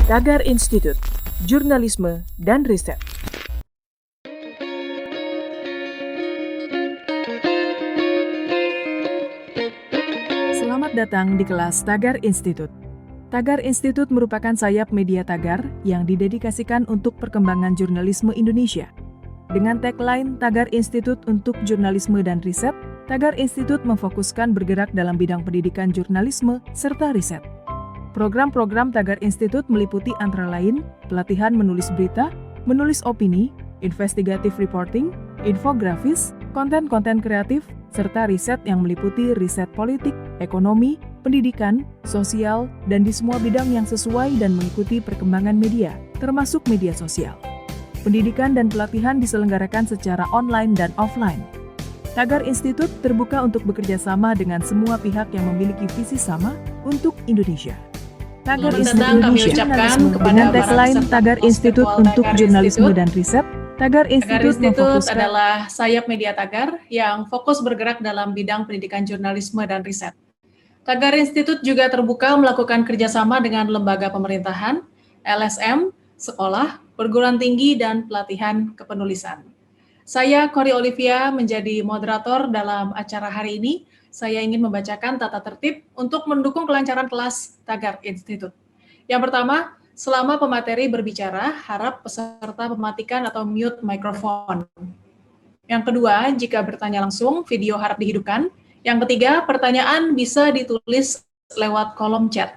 Tagar Institut, Jurnalisme dan Riset. Selamat datang di kelas Tagar Institut. Tagar Institut merupakan sayap media Tagar yang didedikasikan untuk perkembangan jurnalisme Indonesia. Dengan tagline Tagar Institut untuk Jurnalisme dan Riset, Tagar Institut memfokuskan bergerak dalam bidang pendidikan jurnalisme serta riset. Program-program Tagar Institut meliputi antara lain pelatihan menulis berita, menulis opini, investigative reporting, infografis, konten-konten kreatif, serta riset yang meliputi riset politik, ekonomi, pendidikan, sosial, dan di semua bidang yang sesuai dan mengikuti perkembangan media, termasuk media sosial. Pendidikan dan pelatihan diselenggarakan secara online dan offline. Tagar Institut terbuka untuk bekerja sama dengan semua pihak yang memiliki visi sama untuk Indonesia. Tagar Institut Indonesia dengan tagline Tagar Institut untuk Jurnalisme dan Riset. Tagar Institut adalah sayap media Tagar yang fokus bergerak dalam bidang pendidikan jurnalisme dan riset. Tagar Institut juga terbuka melakukan kerjasama dengan lembaga pemerintahan, LSM, sekolah, perguruan tinggi, dan pelatihan kepenulisan. Saya, Kori Olivia, menjadi moderator dalam acara hari ini. Saya ingin membacakan tata tertib untuk mendukung kelancaran kelas Tagar Institut. Yang pertama, selama pemateri berbicara, harap peserta mematikan atau mute mikrofon. Yang kedua, jika bertanya langsung, video harap dihidupkan. Yang ketiga, pertanyaan bisa ditulis lewat kolom chat.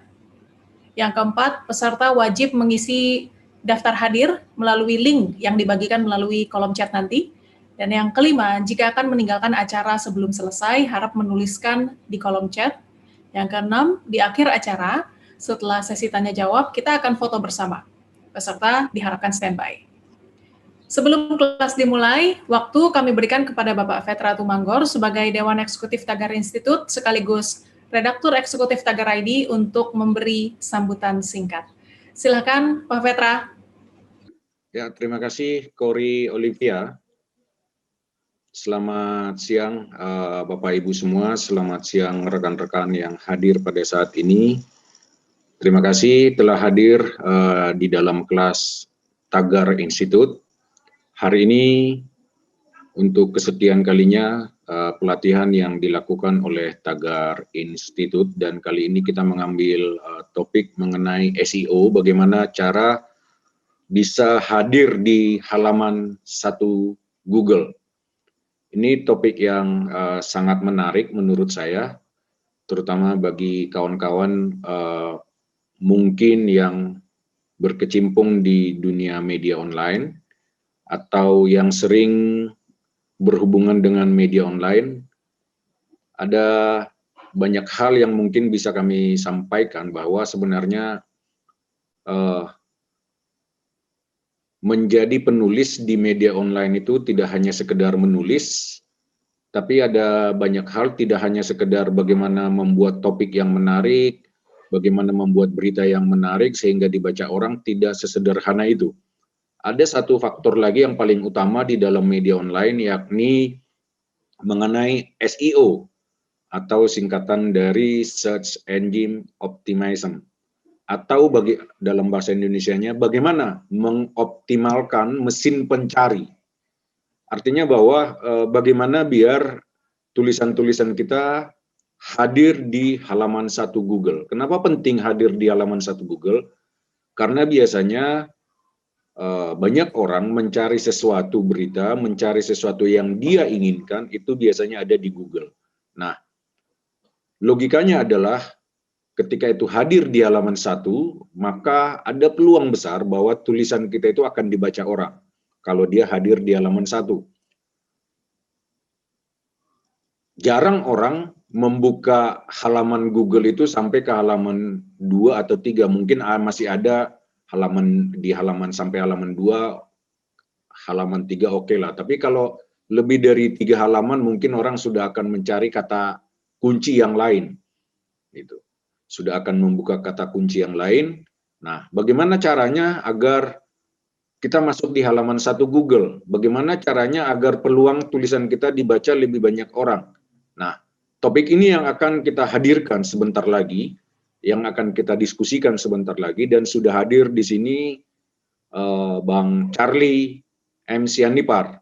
Yang keempat, peserta wajib mengisi daftar hadir melalui link yang dibagikan melalui kolom chat nanti. Dan yang kelima, jika akan meninggalkan acara sebelum selesai, harap menuliskan di kolom chat. Yang keenam, di akhir acara, setelah sesi tanya jawab, kita akan foto bersama. Peserta diharapkan standby. Sebelum kelas dimulai, waktu kami berikan kepada Bapak Vetra Tumanggor sebagai Dewan Eksekutif Tagar Institut sekaligus Redaktur Eksekutif Tagar ID untuk memberi sambutan singkat. Silakan Pak Vetra. Ya, terima kasih Kori Olivia. Selamat siang Bapak Ibu semua, selamat siang rekan-rekan yang hadir pada saat ini. Terima kasih telah hadir di dalam kelas Tagar Institut. Hari ini untuk kesekian kalinya pelatihan yang dilakukan oleh Tagar Institut, dan kali ini kita mengambil topik mengenai SEO, bagaimana cara bisa hadir di halaman 1 Google. Ini topik yang sangat menarik menurut saya, terutama bagi kawan-kawan mungkin yang berkecimpung di dunia media online atau yang sering berhubungan dengan media online. Ada banyak hal yang mungkin bisa kami sampaikan bahwa sebenarnya menjadi penulis di media online itu tidak hanya sekedar menulis, tapi ada banyak hal, tidak hanya sekedar bagaimana membuat topik yang menarik, bagaimana membuat berita yang menarik sehingga dibaca orang, tidak sesederhana itu. Ada satu faktor lagi yang paling utama di dalam media online, yakni mengenai SEO atau singkatan dari Search Engine Optimization. Atau dalam bahasa Indonesianya, bagaimana mengoptimalkan mesin pencari. Artinya bahwa bagaimana biar tulisan-tulisan kita hadir di halaman 1 Google. Kenapa penting hadir di halaman 1 Google? Karena biasanya banyak orang mencari sesuatu berita, mencari sesuatu yang dia inginkan, itu biasanya ada di Google. Nah, logikanya adalah ketika itu hadir di halaman 1, maka ada peluang besar bahwa tulisan kita itu akan dibaca orang kalau dia hadir di halaman 1. Jarang orang membuka halaman Google itu sampai ke halaman 2 atau 3, mungkin masih ada di halaman sampai halaman 2, halaman 3 oke lah. Tapi kalau lebih dari 3 halaman mungkin orang sudah akan mencari kata kunci yang lain. Gitu. Sudah akan membuka kata kunci yang lain. Nah, bagaimana caranya agar kita masuk di halaman 1 Google? Bagaimana caranya agar peluang tulisan kita dibaca lebih banyak orang? Nah, topik ini yang akan kita hadirkan sebentar lagi. yang akan kita diskusikan sebentar lagi, dan sudah hadir di sini Bang Charlie M. Sianipar.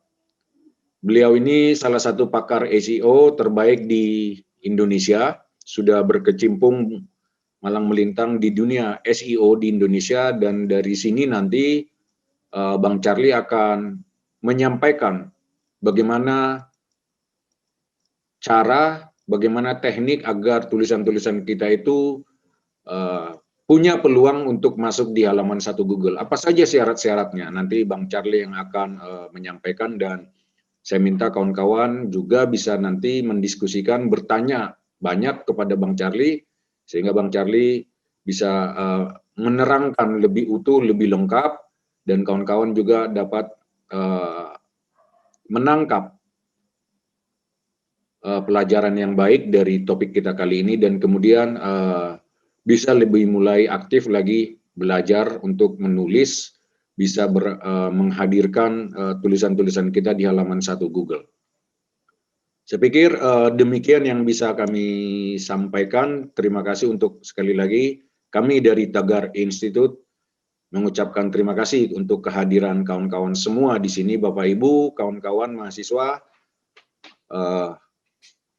Beliau ini salah satu pakar SEO terbaik di Indonesia, sudah berkecimpung malang melintang di dunia SEO di Indonesia, dan dari sini nanti Bang Charlie akan menyampaikan bagaimana bagaimana teknik agar tulisan-tulisan kita itu punya peluang untuk masuk di halaman 1 Google. Apa saja syarat-syaratnya? Nanti Bang Charlie yang akan menyampaikan, dan saya minta kawan-kawan juga bisa nanti mendiskusikan, bertanya banyak kepada Bang Charlie, sehingga Bang Charlie bisa menerangkan lebih utuh, lebih lengkap, dan kawan-kawan juga dapat menangkap pelajaran yang baik dari topik kita kali ini, dan kemudian bisa lebih mulai aktif lagi belajar untuk menulis, bisa menghadirkan tulisan-tulisan kita di halaman 1 Google. Saya pikir demikian yang bisa kami sampaikan. Terima kasih untuk sekali lagi kami dari Tagar Institute mengucapkan terima kasih untuk kehadiran kawan-kawan semua di sini, Bapak Ibu, kawan-kawan mahasiswa.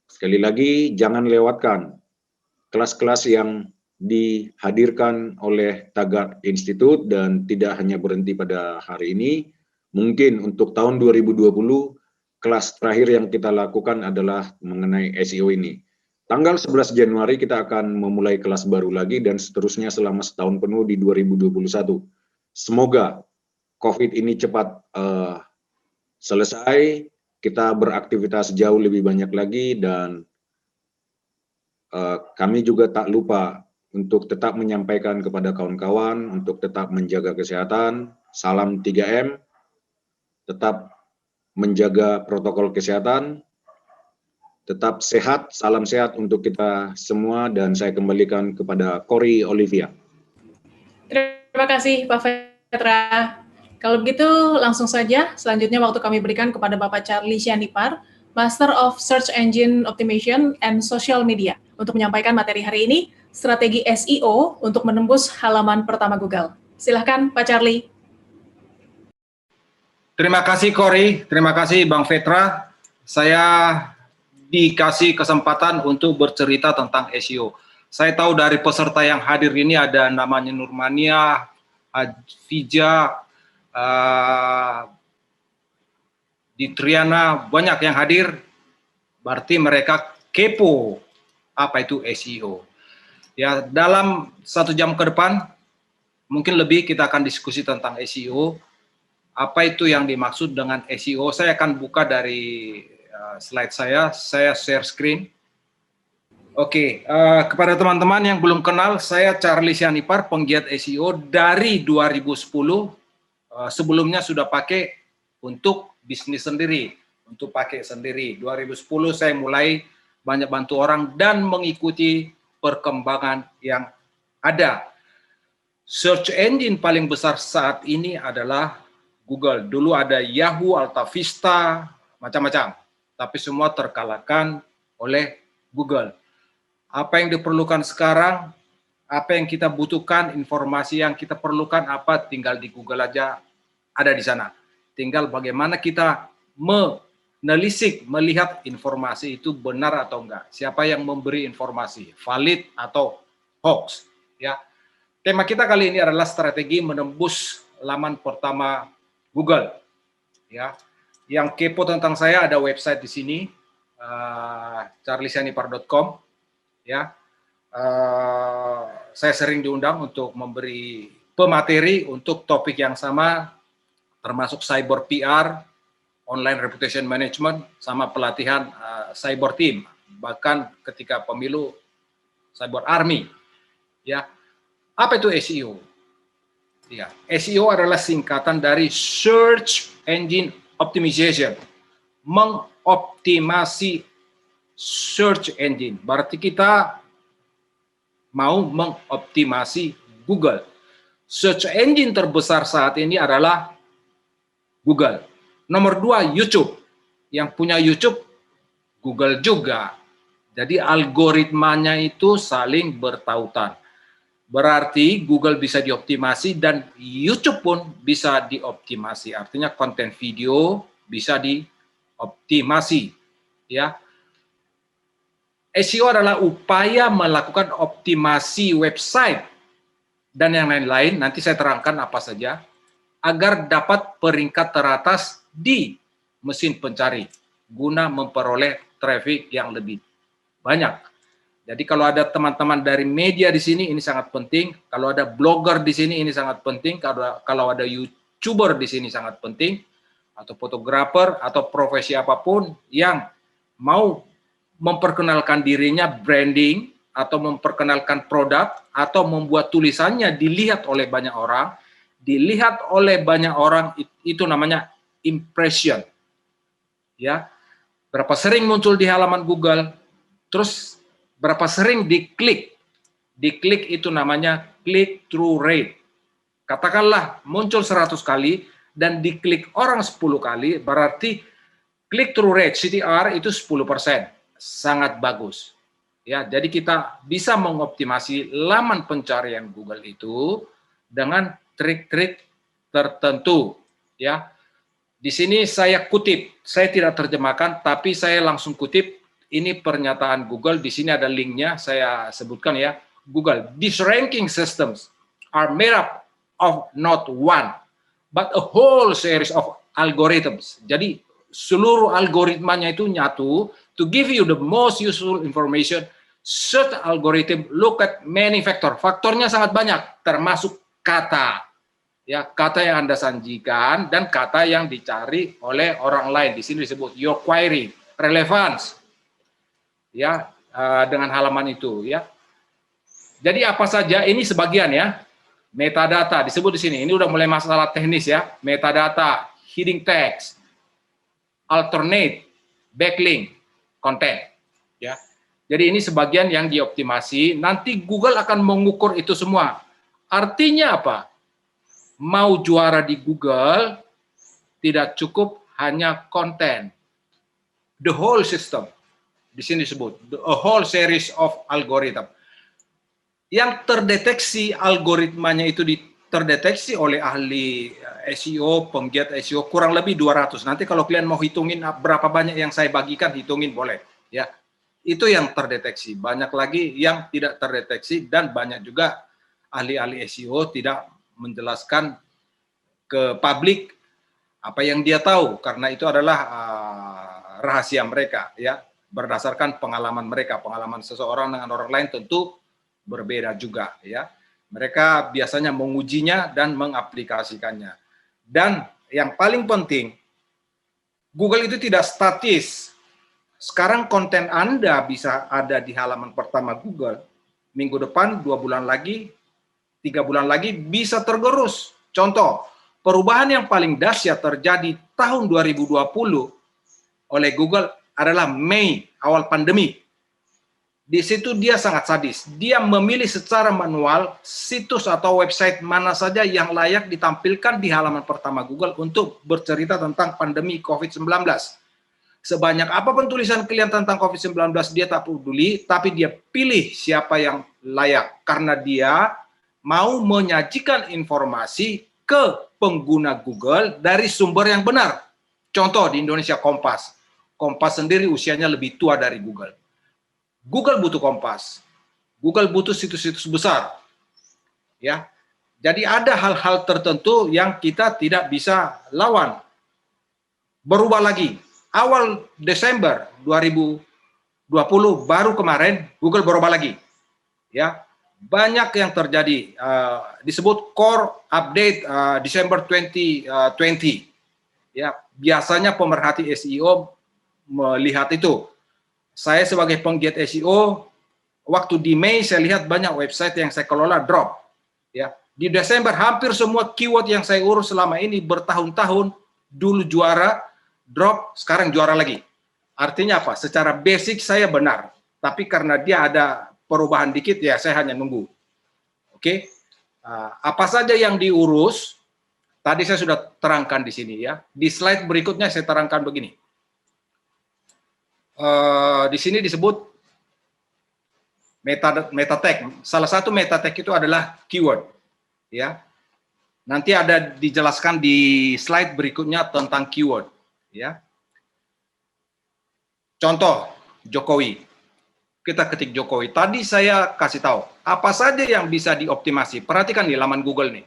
Sekali lagi jangan lewatkan kelas-kelas yang dihadirkan oleh Tagar Institute, dan tidak hanya berhenti pada hari ini. Mungkin untuk tahun 2020 kelas terakhir yang kita lakukan adalah mengenai SEO ini. Tanggal 11 Januari kita akan memulai kelas baru lagi, dan seterusnya selama setahun penuh di 2021. Semoga COVID ini cepat selesai, kita beraktivitas jauh lebih banyak lagi, dan kami juga tak lupa untuk tetap menyampaikan kepada kawan-kawan untuk tetap menjaga kesehatan, salam 3M, tetap menjaga protokol kesehatan, tetap sehat, salam sehat untuk kita semua, dan saya kembalikan kepada Cory Olivia. Terima kasih Pak Vetra. Kalau begitu langsung saja, selanjutnya waktu kami berikan kepada Bapak Charlie Sianipar, Master of Search Engine Optimization and Social Media, untuk menyampaikan materi hari ini, strategi SEO untuk menembus halaman pertama Google. Silahkan Pak Charlie. Terima kasih Cory, terima kasih Bang Vetra. Saya dikasih kesempatan untuk bercerita tentang SEO. Saya tahu dari peserta yang hadir ini ada namanya Nurmania, Fija, Ditriana, banyak yang hadir. Berarti mereka kepo apa itu SEO. Ya, dalam 1 jam ke depan, mungkin lebih kita akan diskusi tentang SEO. Apa itu yang dimaksud dengan SEO? Saya akan buka dari slide saya share screen. Oke, kepada teman-teman yang belum kenal, saya Charlie Sianipar, penggiat SEO dari 2010. Sebelumnya sudah pakai untuk bisnis sendiri, untuk pakai sendiri. 2010 saya mulai banyak bantu orang dan mengikuti perkembangan yang ada. Search engine paling besar saat ini adalah Google. Dulu ada Yahoo, AltaVista, macam-macam. Tapi semua terkalahkan oleh Google. Apa yang diperlukan sekarang, apa yang kita butuhkan, informasi yang kita perlukan apa, tinggal di Google aja ada di sana. Tinggal bagaimana kita menelisik, melihat informasi itu benar atau enggak. Siapa yang memberi informasi, valid atau hoax. Ya. Tema kita kali ini adalah strategi menembus laman pertama Google. Ya. Yang kepo tentang saya ada website di sini, charliesianipar.com. Ya, saya sering diundang untuk memberi pemateri untuk topik yang sama, termasuk cyber PR, online reputation management, sama pelatihan cyber team, bahkan ketika pemilu cyber army. Ya, apa itu SEO? Ya, SEO adalah singkatan dari Search Engine Optimization, mengoptimasi search engine. Berarti kita mau mengoptimasi Google. Search engine terbesar saat ini adalah Google. Nomor 2 YouTube. Yang punya YouTube Google juga. Jadi algoritmanya itu saling bertautan. berarti Google bisa dioptimasi dan YouTube pun bisa dioptimasi. Artinya konten video bisa dioptimasi, ya. SEO adalah upaya melakukan optimasi website dan yang lain-lain, nanti saya terangkan apa saja, agar dapat peringkat teratas di mesin pencari, guna memperoleh traffic yang lebih banyak. Jadi kalau ada teman-teman dari media di sini, ini sangat penting. Kalau ada blogger di sini, ini sangat penting. Kalau ada YouTuber di sini, sangat penting. Atau fotografer, atau profesi apapun yang mau memperkenalkan dirinya, branding, atau memperkenalkan produk, atau membuat tulisannya dilihat oleh banyak orang, itu namanya impression. Ya, berapa sering muncul di halaman Google, terus berapa sering diklik. Diklik itu namanya click through rate. Katakanlah muncul 100 kali dan diklik orang 10 kali, berarti click through rate CTR itu 10%. Sangat bagus. Ya, jadi kita bisa mengoptimasi laman pencarian Google itu dengan trik-trik tertentu, ya. Di sini saya kutip, saya tidak terjemahkan, tapi saya langsung kutip. Ini pernyataan Google, di sini ada linknya, saya sebutkan ya. Google, these ranking systems are made up of not one, but a whole series of algorithms. Jadi seluruh algoritmanya itu nyatu to give you the most useful information. Search algorithm look at many factor. Faktornya sangat banyak, termasuk kata. Ya, kata yang Anda sajikan dan kata yang dicari oleh orang lain. Di sini disebut your query, relevance. Ya, dengan halaman itu, ya. Jadi apa saja ini sebagian ya. Metadata disebut di sini. Ini udah mulai masalah teknis ya. Metadata, heading text, alternate, backlink, konten, ya. Jadi ini sebagian yang dioptimasi. Nanti Google akan mengukur itu semua. Artinya apa? Mau juara di Google tidak cukup hanya konten. The whole system. Di sini disebut a whole series of algorithm. Yang terdeteksi algoritmanya itu terdeteksi oleh ahli SEO, penggiat SEO kurang lebih 200. Nanti kalau kalian mau hitungin berapa banyak yang saya bagikan, hitungin boleh, ya. Itu yang terdeteksi. Banyak lagi yang tidak terdeteksi dan banyak juga ahli-ahli SEO tidak menjelaskan ke publik apa yang dia tahu karena itu adalah rahasia mereka, ya. Berdasarkan pengalaman mereka, pengalaman seseorang dengan orang lain tentu berbeda juga, ya. Mereka biasanya mengujinya dan mengaplikasikannya. Dan yang paling penting, Google itu tidak statis. Sekarang konten Anda bisa ada di halaman pertama Google, minggu depan, 2 bulan lagi, 3 bulan lagi bisa tergerus. Contoh, perubahan yang paling dahsyat terjadi tahun 2020 oleh Google adalah Mei, awal pandemi. Di situ dia sangat sadis. Dia memilih secara manual situs atau website mana saja yang layak ditampilkan di halaman pertama Google untuk bercerita tentang pandemi COVID-19. Sebanyak apapun tulisan kalian tentang COVID-19, dia tak peduli, tapi dia pilih siapa yang layak. Karena dia mau menyajikan informasi ke pengguna Google dari sumber yang benar. Contoh di Indonesia, Kompas. Kompas sendiri usianya lebih tua dari Google. Google butuh Kompas. Google butuh situs-situs besar. Ya. Jadi ada hal-hal tertentu yang kita tidak bisa lawan. Berubah lagi. Awal Desember 2020 baru kemarin Google berubah lagi. Ya. Banyak yang terjadi. Disebut core update Desember 2020. Ya, biasanya pemerhati SEO melihat itu. Saya sebagai penggiat SEO, waktu di Mei saya lihat banyak website yang saya kelola drop. Ya, di Desember hampir semua keyword yang saya urus selama ini bertahun-tahun dulu juara, drop, sekarang juara lagi. Artinya apa? Secara basic saya benar, tapi karena dia ada perubahan dikit ya saya hanya nunggu. Oke, apa saja yang diurus? Tadi saya sudah terangkan di sini ya. Di slide berikutnya saya terangkan begini. Di sini disebut meta tag. Salah satu meta tag itu adalah keyword, ya. Nanti ada dijelaskan di slide berikutnya tentang keyword, ya. Contoh Jokowi. Kita ketik Jokowi. Tadi saya kasih tahu apa saja yang bisa dioptimasi. Perhatikan di laman Google nih.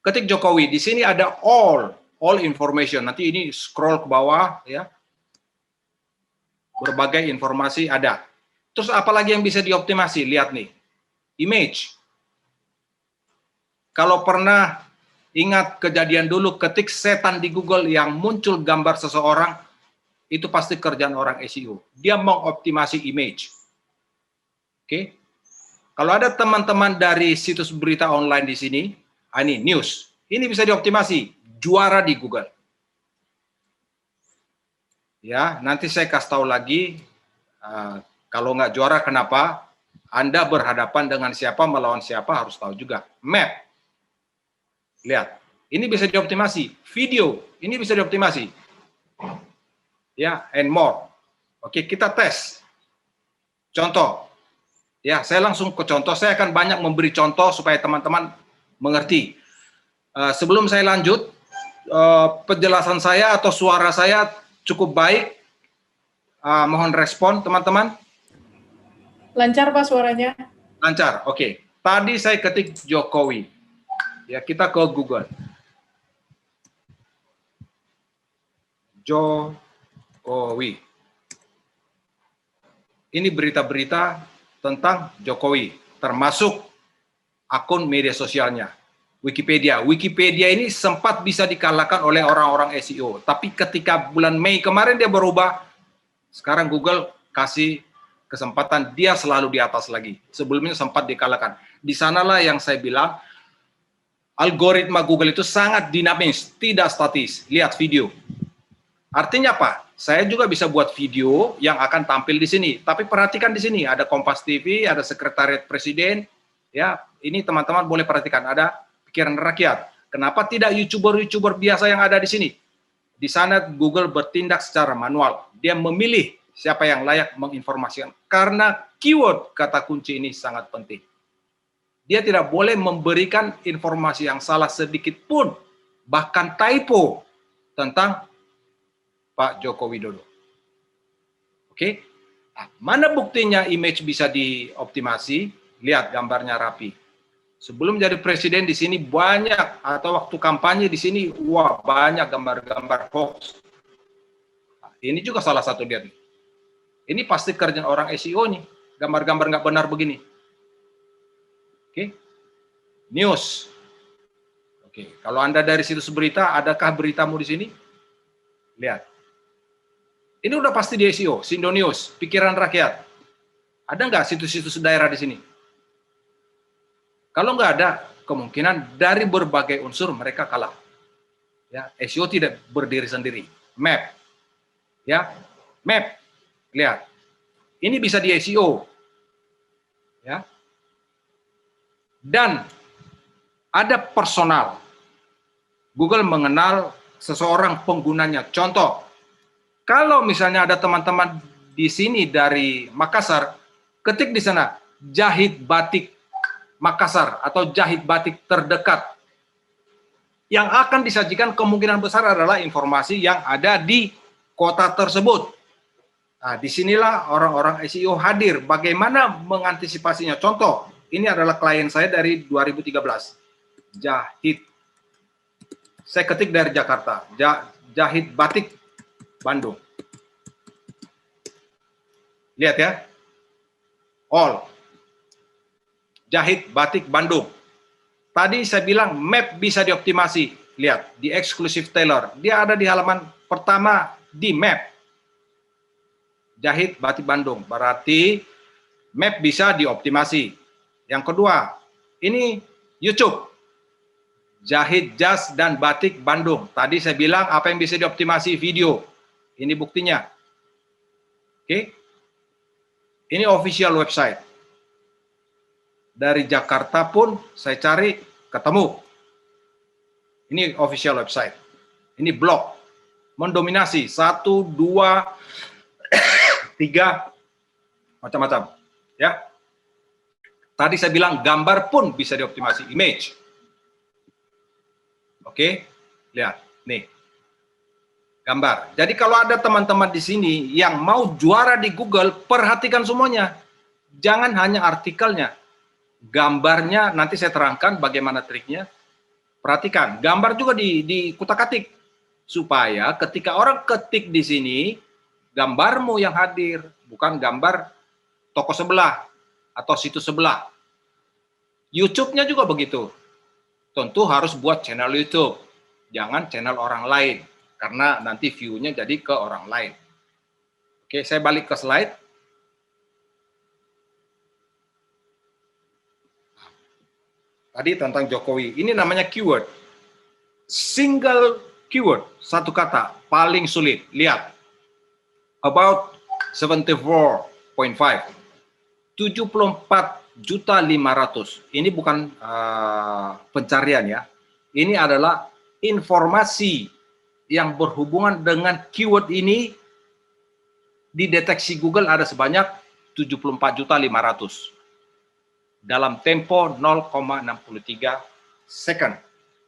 Ketik Jokowi. Di sini ada all information. Nanti ini scroll ke bawah, ya. Berbagai informasi ada. Terus apalagi yang bisa dioptimasi? Lihat nih. Image. Kalau pernah ingat kejadian dulu ketik setan di Google yang muncul gambar seseorang, itu pasti kerjaan orang SEO. Dia mengoptimasi image. Oke. Kalau ada teman-teman dari situs berita online di sini, ini news. Ini bisa dioptimasi, juara di Google. Ya, nanti saya kasih tahu lagi kalau nggak juara kenapa. Anda berhadapan dengan siapa, melawan siapa harus tahu juga. Map. Lihat, ini bisa dioptimasi. Video, ini bisa dioptimasi. Ya, and more. Oke, kita tes. Contoh. Ya, saya langsung ke contoh. Saya akan banyak memberi contoh supaya teman-teman mengerti. Sebelum saya lanjut, penjelasan saya atau suara saya cukup baik. Mohon respon, teman-teman. Lancar, Pak, suaranya? Lancar, oke. Tadi saya ketik Jokowi. Ya, kita ke Google. Jokowi. Ini berita-berita tentang Jokowi, termasuk akun media sosialnya. Wikipedia. Wikipedia ini sempat bisa dikalahkan oleh orang-orang SEO. Tapi ketika bulan Mei kemarin dia berubah, sekarang Google kasih kesempatan, dia selalu di atas lagi. Sebelumnya sempat dikalahkan. Di sanalah yang saya bilang, algoritma Google itu sangat dinamis, tidak statis. Lihat video. Artinya apa? Saya juga bisa buat video yang akan tampil di sini. Tapi perhatikan di sini, ada Kompas TV, ada Sekretariat Presiden. Ya, ini teman-teman boleh perhatikan, ada Pikiran Rakyat. Kenapa tidak YouTuber-YouTuber biasa yang ada di sini? Di sana Google bertindak secara manual. Dia memilih siapa yang layak menginformasikan. Karena keyword kata kunci ini sangat penting. Dia tidak boleh memberikan informasi yang salah sedikit pun, bahkan typo tentang Pak Joko Widodo. Oke, nah, mana buktinya image bisa dioptimasi? Lihat gambarnya rapi. Sebelum jadi presiden di sini banyak, atau waktu kampanye di sini, wah banyak gambar-gambar hoax. Nah, ini juga salah satu dia. Ini pasti kerjaan orang SEO nih, gambar-gambar nggak benar begini. Oke, news. Oke, kalau Anda dari situs berita, adakah beritamu di sini? Lihat. Ini udah pasti di SEO, Sindo News, Pikiran Rakyat. Ada nggak situs-situs daerah di sini? Kalau nggak ada, kemungkinan dari berbagai unsur mereka kalah. Ya, SEO tidak berdiri sendiri. Map, ya, map. Lihat, ini bisa di SEO, ya. Dan ada personal. Google mengenal seseorang penggunanya. Contoh. Kalau misalnya ada teman-teman di sini dari Makassar, ketik di sana jahit batik Makassar atau jahit batik terdekat. Yang akan disajikan kemungkinan besar adalah informasi yang ada di kota tersebut. Nah, disinilah orang-orang SEO hadir. Bagaimana mengantisipasinya? Contoh, ini adalah klien saya dari 2013. Jahit. Saya ketik dari Jakarta. Jahit batik Bandung. Lihat ya. All. Jahit batik Bandung. Tadi saya bilang map bisa dioptimasi. Lihat, di Exclusive Tailor. Dia ada di halaman pertama di map. Jahit batik Bandung. Berarti map bisa dioptimasi. Yang kedua, ini YouTube. Jahit jas dan batik Bandung. Tadi saya bilang apa yang bisa dioptimasi? Video. Ini buktinya. Oke. Ini official website. Dari Jakarta pun saya cari ketemu. Ini official website. Ini blog. Mendominasi 1, 2, 3 macam-macam. Ya. Tadi saya bilang gambar pun bisa dioptimasi, image. Oke, lihat nih gambar. Jadi kalau ada teman-teman di sini yang mau juara di Google, perhatikan semuanya. Jangan hanya artikelnya, gambarnya nanti saya terangkan bagaimana triknya. Perhatikan, gambar juga di kutak-atik supaya ketika orang ketik di sini, gambarmu yang hadir, bukan gambar toko sebelah atau situs sebelah. YouTube-nya juga begitu. Tentu harus buat channel YouTube, jangan channel orang lain, karena nanti view-nya jadi ke orang lain. Oke, saya balik ke slide. Tadi tentang Jokowi, ini namanya keyword. Single keyword, satu kata, paling sulit. Lihat, about 74.5, 74.500.000. Ini bukan pencarian ya. Ini adalah informasi yang berhubungan dengan keyword ini dideteksi Google ada sebanyak 74.500.000 dalam tempo 0,63 second.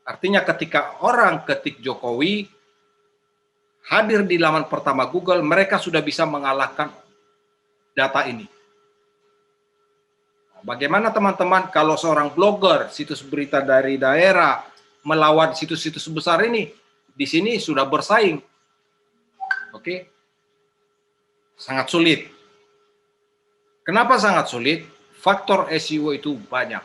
Artinya ketika orang ketik Jokowi hadir di laman pertama Google, mereka sudah bisa mengalahkan data ini. Bagaimana teman-teman kalau seorang blogger, situs berita dari daerah, melawan situs-situs besar ini? Di sini sudah bersaing. Oke. Sangat sulit. Kenapa sangat sulit? Faktor SEO itu banyak.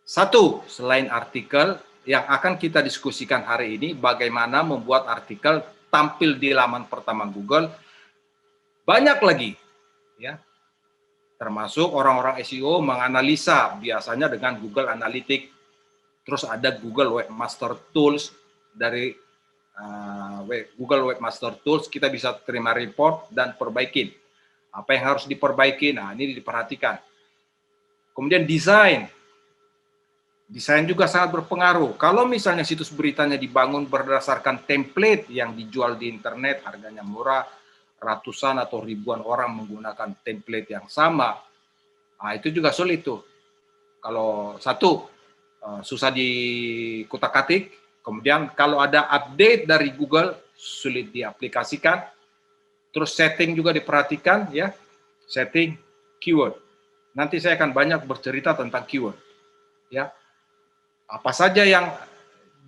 Satu, selain artikel yang akan kita diskusikan hari ini, bagaimana membuat artikel tampil di laman pertama Google, banyak lagi. Ya. Termasuk orang-orang SEO menganalisa biasanya dengan Google Analytics, terus ada Google Webmaster Tools. Dari Google Webmaster Tools kita bisa terima report dan perbaikin. Apa yang harus diperbaiki? Nah, ini diperhatikan. Kemudian desain juga sangat berpengaruh. Kalau misalnya situs beritanya dibangun berdasarkan template yang dijual di internet, harganya murah, ratusan atau ribuan orang menggunakan template yang sama, nah itu juga sulit tuh. Kalau satu, susah dikutak-atik, kemudian kalau ada update dari Google, sulit diaplikasikan, terus setting juga diperhatikan, ya, setting keyword. Nanti saya akan banyak bercerita tentang keyword. Ya, apa saja yang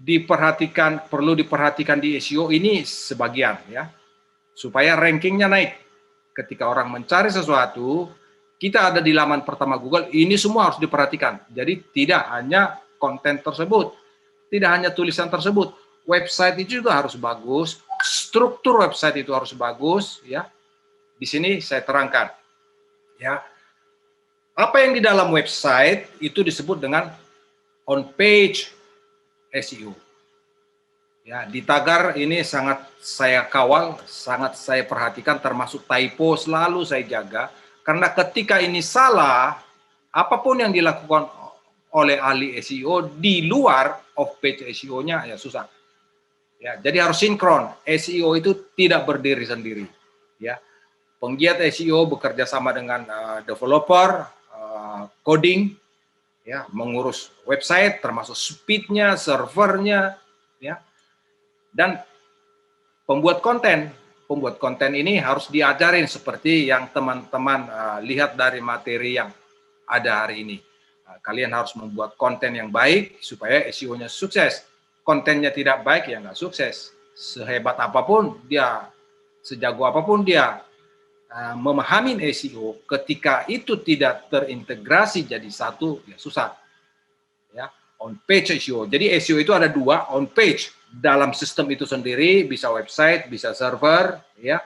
diperhatikan, perlu diperhatikan di SEO ini sebagian, ya, supaya rankingnya naik. Ketika orang mencari sesuatu, kita ada di laman pertama Google, ini semua harus diperhatikan. Jadi tidak hanya konten tersebut, tidak hanya tulisan tersebut, website itu juga harus bagus, struktur website itu harus bagus, ya. Di sini saya terangkan, ya. Apa yang di dalam website itu disebut dengan on-page SEO. Ya, di Tagar ini sangat saya kawal, sangat saya perhatikan, termasuk typo selalu saya jaga, karena ketika ini salah, apapun yang dilakukan oleh ahli SEO di luar off-page SEO-nya ya susah. Ya, jadi harus sinkron. SEO itu tidak berdiri sendiri. Ya, penggiat SEO bekerja sama dengan developer, coding, ya, mengurus website, termasuk speednya, servernya, ya, dan pembuat konten. Pembuat konten ini harus diajarin seperti yang teman-teman lihat dari materi yang ada hari ini. Kalian harus membuat konten yang baik supaya SEO-nya sukses. Kontennya tidak baik ya nggak sukses. Sehebat apapun dia, sejago apapun dia memahami SEO, ketika itu tidak terintegrasi jadi satu, ya susah. Ya, on page SEO. Jadi SEO itu ada dua, on page dalam sistem itu sendiri, bisa website, bisa server, ya.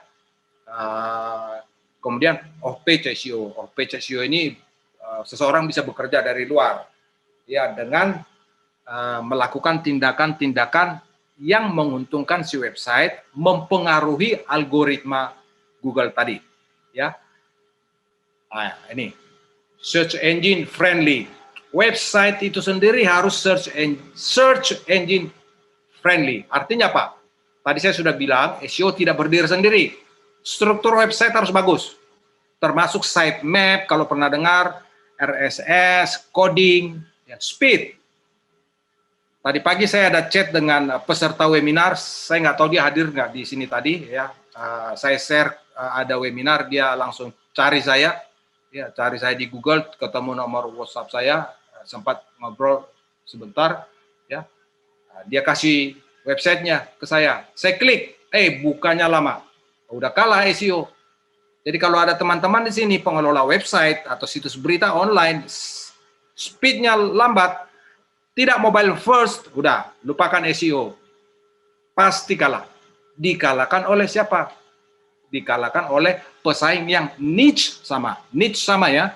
Kemudian off page SEO. Off page SEO ini seseorang bisa bekerja dari luar, ya, dengan melakukan tindakan-tindakan yang menguntungkan si website, mempengaruhi algoritma Google tadi, ya. Nah, ini search engine friendly. Website itu sendiri harus search engine friendly. Artinya apa? Tadi saya sudah bilang SEO tidak berdiri sendiri. Struktur website harus bagus, termasuk sitemap kalau pernah dengar, RSS, coding, ya, speed. Tadi pagi saya ada chat dengan peserta webinar, saya nggak tahu dia hadir nggak di sini tadi, ya. Saya share ada webinar, dia langsung cari saya, ya, cari saya di Google, ketemu nomor WhatsApp saya, sempat ngobrol sebentar, ya. Dia kasih websitenya ke saya klik, bukannya lama, udah kalah SEO. Jadi kalau ada teman-teman di sini pengelola website atau situs berita online, speednya lambat, tidak mobile first, udah lupakan SEO, pasti kalah. Dikalahkan oleh siapa? Dikalahkan oleh pesaing yang niche sama ya,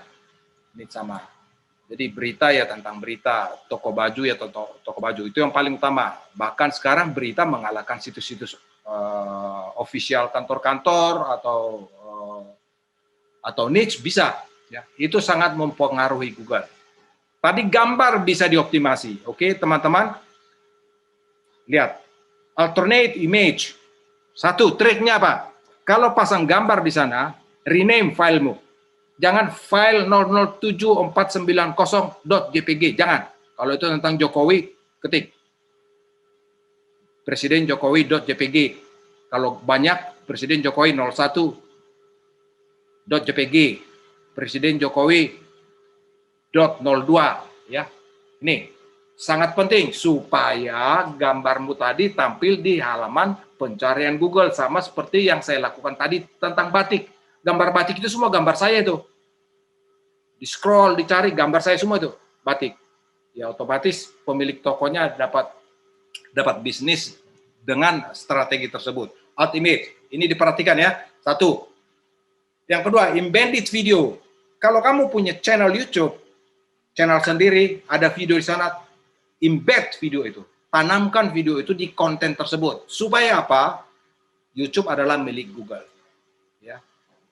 niche sama. Jadi berita ya tentang berita, toko baju ya toko baju, itu yang paling utama. Bahkan sekarang berita mengalahkan situs-situs official kantor-kantor atau niche bisa, ya. Itu sangat mempengaruhi Google. Tadi gambar bisa dioptimasi, oke teman-teman? Lihat, alternate image. Satu, triknya apa? Kalau pasang gambar di sana, rename filemu. Jangan file 007490.jpg, jangan. Kalau itu tentang Jokowi, ketik. Presiden Jokowi.jpg. Kalau banyak, Presiden Jokowi 01.jpg. Presiden Jokowi 02, ya. Ini sangat penting supaya gambarmu tadi tampil di halaman pencarian Google, sama seperti yang saya lakukan tadi tentang batik. Gambar batik itu semua gambar saya itu. Di scroll, dicari gambar saya semua itu batik. Ya otomatis pemilik tokonya dapat bisnis dengan strategi tersebut. Alt image, ini diperhatikan ya. Satu. Yang kedua, embedded video. Kalau kamu punya channel YouTube, channel sendiri, ada video di sana, embed video itu. Tanamkan video itu di konten tersebut. Supaya apa? YouTube adalah milik Google. Ya.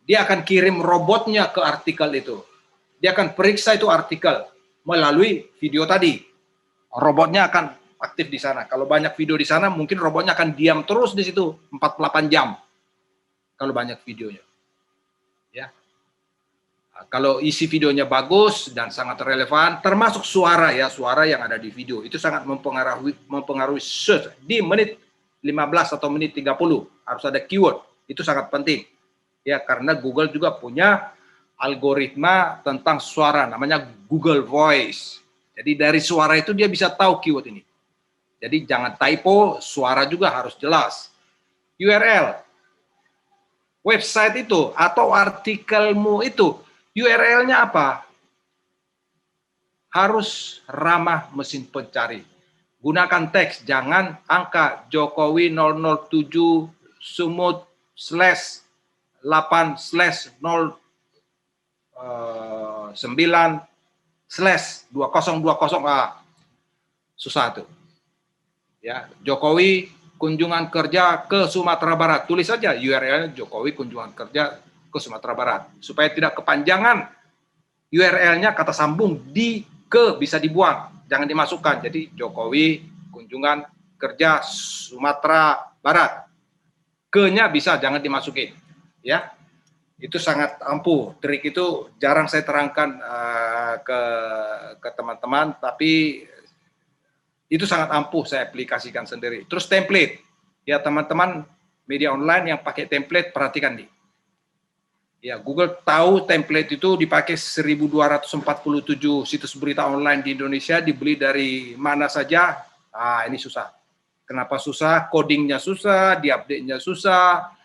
Dia akan kirim robotnya ke artikel itu. Dia akan periksa itu artikel melalui video tadi. Robotnya akan aktif di sana. Kalau banyak video di sana, mungkin robotnya akan diam terus di situ 48 jam. Kalau banyak videonya. Ya. Kalau isi videonya bagus dan sangat relevan, termasuk suara ya, suara yang ada di video, itu sangat mempengaruhi search di menit 15 atau menit 30, harus ada keyword, itu sangat penting. Ya, karena Google juga punya algoritma tentang suara, namanya Google Voice. Jadi dari suara itu dia bisa tahu keyword ini. Jadi jangan typo, suara juga harus jelas. URL, website itu atau artikelmu itu, URL-nya apa? Harus ramah mesin pencari. Gunakan teks, jangan angka Jokowi 007 sumut /8/09/2020. Susah tuh. Ya, Jokowi kunjungan kerja ke Sumatera Barat. Tulis saja URL-nya Jokowi kunjungan kerja ke Sumatera Barat, supaya tidak kepanjangan URL-nya, kata sambung di ke bisa dibuang, jangan dimasukkan. Jadi Jokowi kunjungan kerja Sumatera Barat, ke-nya bisa jangan dimasukin, ya. Itu sangat ampuh. Trik itu jarang saya terangkan ke teman-teman, tapi itu sangat ampuh saya aplikasikan sendiri. Terus template, ya teman-teman media online yang pakai template, perhatikan nih. Ya, Google tahu template itu dipakai 1247 situs berita online di Indonesia, dibeli dari mana saja. Ini susah. Kenapa susah? Codingnya susah, diupdate-nya susah,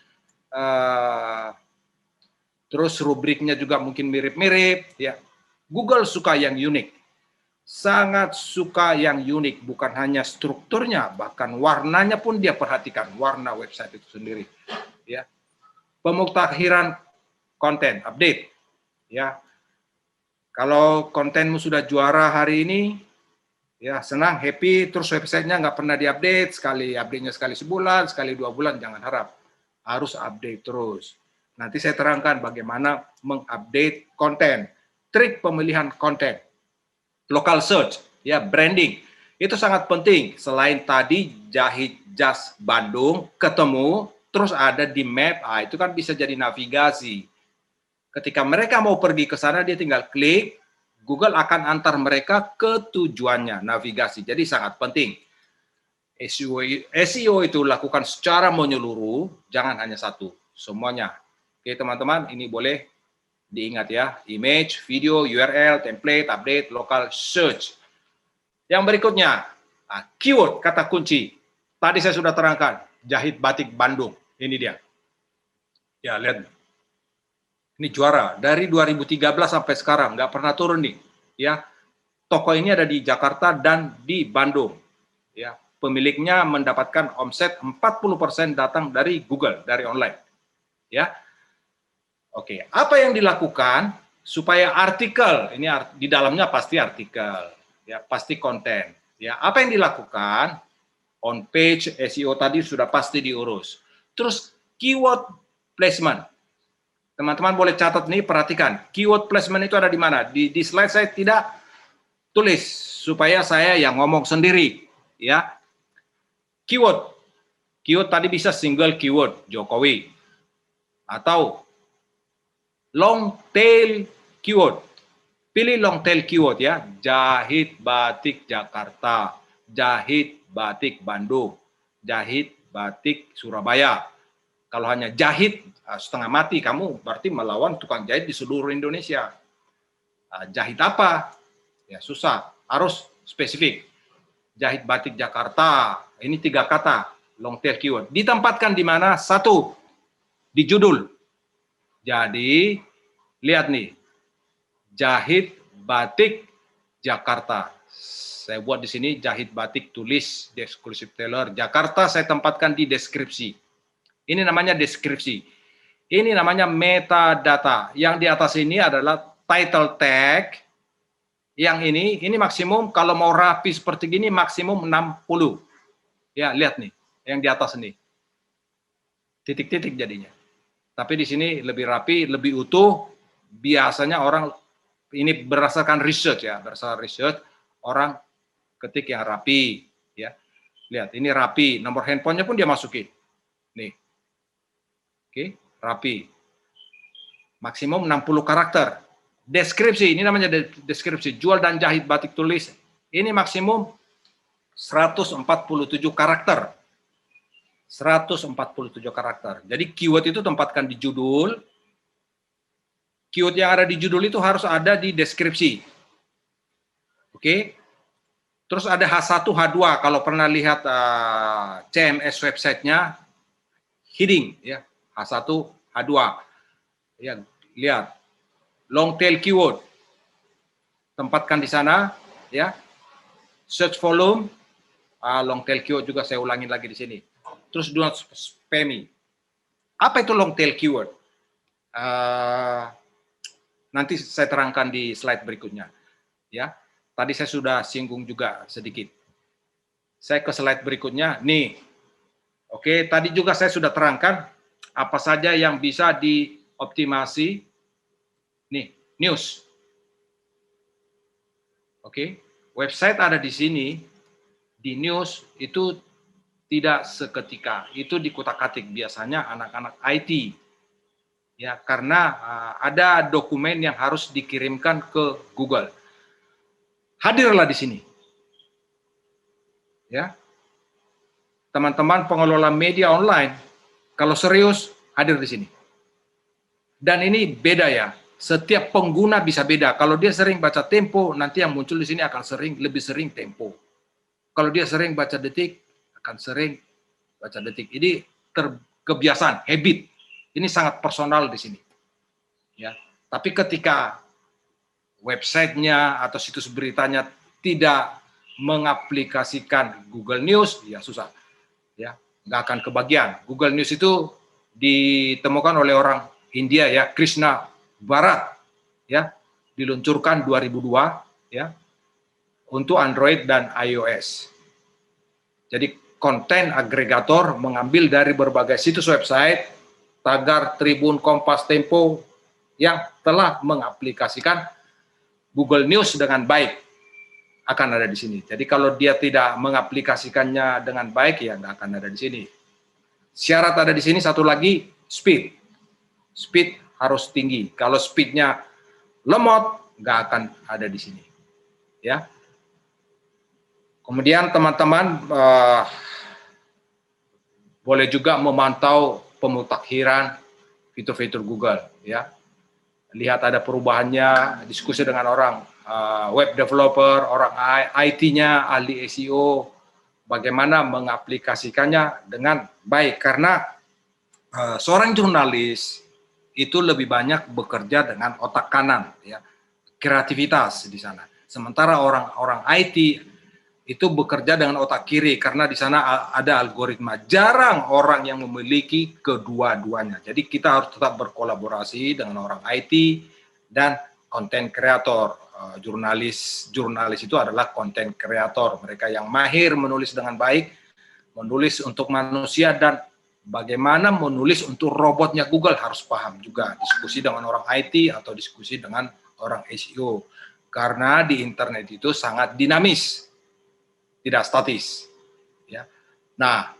terus rubriknya juga mungkin mirip-mirip. Ya, Google suka yang unik, sangat suka yang unik, bukan hanya strukturnya, bahkan warnanya pun dia perhatikan, warna website itu sendiri. Ya, pemuktahiran konten, update, ya. Kalau kontenmu sudah juara hari ini, ya senang, happy, terus websitenya nggak pernah diupdate, update-nya sekali sebulan, sekali 2 bulan, jangan harap. Harus update terus. Nanti saya terangkan bagaimana mengupdate konten, trik pemilihan konten, local search, ya branding, itu sangat penting. Selain tadi jahit jas Bandung, ketemu, terus ada di map, itu kan bisa jadi navigasi. Ketika mereka mau pergi ke sana, dia tinggal klik Google akan antar mereka ke tujuannya, navigasi. Jadi sangat penting. SEO itu lakukan secara menyeluruh, jangan hanya satu, semuanya. Oke teman-teman, ini boleh diingat ya, image, video, URL, template, update, local, search. Yang berikutnya, keyword, kata kunci. Tadi saya sudah terangkan, jahit batik Bandung, ini dia. Ya, lihat. Ini juara, dari 2013 sampai sekarang, nggak pernah turun nih. Ya, toko ini ada di Jakarta dan di Bandung. Ya, pemiliknya mendapatkan omset 40% datang dari Google, dari online. Ya, oke. Apa yang dilakukan supaya artikel ini di dalamnya pasti artikel, ya pasti konten. Ya, apa yang dilakukan on page SEO tadi sudah pasti diurus. Terus keyword placement. Teman-teman boleh catat nih, perhatikan. Keyword placement itu ada di mana? Di slide saya tidak tulis supaya saya yang ngomong sendiri, ya. Keyword tadi bisa single keyword Jokowi atau long tail keyword. Pilih long tail keyword ya, jahit batik Jakarta, jahit batik Bandung, jahit batik Surabaya. Kalau hanya jahit setengah mati, kamu berarti melawan tukang jahit di seluruh Indonesia. Jahit apa? Ya susah, harus spesifik. Jahit batik Jakarta, ini 3 kata, long tail keyword. Ditempatkan di mana? 1, di judul. Jadi, lihat nih, jahit batik Jakarta. Saya buat di sini jahit batik tulis di exclusive tailor Jakarta, saya tempatkan di deskripsi. Ini namanya deskripsi. Ini namanya metadata. Yang di atas ini adalah title tag. Yang ini maksimum kalau mau rapi seperti gini maksimum 60. Ya, lihat nih, yang di atas ini. Titik-titik jadinya. Tapi di sini lebih rapi, lebih utuh. Biasanya orang ini berdasarkan research ya, berdasarkan research orang ketik yang rapi ya. Lihat, ini rapi, nomor handphonenya pun dia masukin. Nih. Oke, rapi. Maksimum 60 karakter. Deskripsi, ini namanya deskripsi. Jual dan jahit batik tulis. Ini maksimum 147 karakter. 147 karakter. Jadi keyword itu tempatkan di judul. Keyword yang ada di judul itu harus ada di deskripsi. Oke. Terus ada H1, H2. Kalau pernah lihat CMS website-nya, heading ya. H1, H2. Ya, lihat. Long tail keyword. Tempatkan di sana ya. Search volume, long tail keyword juga saya ulangin lagi di sini. Terus do not spammy. Apa itu long tail keyword? Nanti saya terangkan di slide berikutnya. Ya, tadi saya sudah singgung juga sedikit. Saya ke slide berikutnya. Nih, oke. Tadi juga saya sudah terangkan apa saja yang bisa dioptimasi. Nih, news. Oke, website ada di sini. Di news itu tidak seketika, itu dikutak-atik biasanya anak-anak IT. Ya, karena ada dokumen yang harus dikirimkan ke Google. Hadirlah di sini. Ya. Teman-teman pengelola media online, kalau serius hadir di sini. Dan ini beda ya. Setiap pengguna bisa beda. Kalau dia sering baca Tempo, nanti yang muncul di sini akan lebih sering Tempo. Kalau dia sering baca Detik, akan sering baca Detik. Ini kebiasaan, habit. Ini sangat personal di sini. Ya. Tapi ketika websitenya atau situs beritanya tidak mengaplikasikan Google News, ya susah. Ya, nggak akan kebagian. Google News itu ditemukan oleh orang India ya, Krishna Bharat, ya, diluncurkan 2002 ya untuk Android dan iOS. Jadi konten agregator mengambil dari berbagai situs website, Tagar, Tribun, Kompas, Tempo yang telah mengaplikasikan Google News dengan baik akan ada di sini. Jadi kalau dia tidak mengaplikasikannya dengan baik ya nggak akan ada di sini. Syarat ada di sini satu lagi, speed. Speed harus tinggi. Kalau speednya lemot, nggak akan ada di sini. Ya. Kemudian teman-teman boleh juga memantau pemutakhiran fitur-fitur Google. Ya. Lihat ada perubahannya, diskusi dengan orang web developer, orang IT-nya, ahli SEO, bagaimana mengaplikasikannya dengan baik. Karena seorang jurnalis itu lebih banyak bekerja dengan otak kanan, ya, kreativitas di sana. Sementara orang IT itu bekerja dengan otak kiri karena di sana ada algoritma. Jarang orang yang memiliki kedua-duanya. Jadi kita harus tetap berkolaborasi dengan orang IT dan konten kreator. Jurnalis itu adalah konten kreator. Mereka yang mahir menulis dengan baik, menulis untuk manusia, dan bagaimana menulis untuk robotnya Google harus paham juga. Diskusi dengan orang IT atau diskusi dengan orang SEO. Karena di internet itu sangat dinamis, tidak statis. Ya. Nah,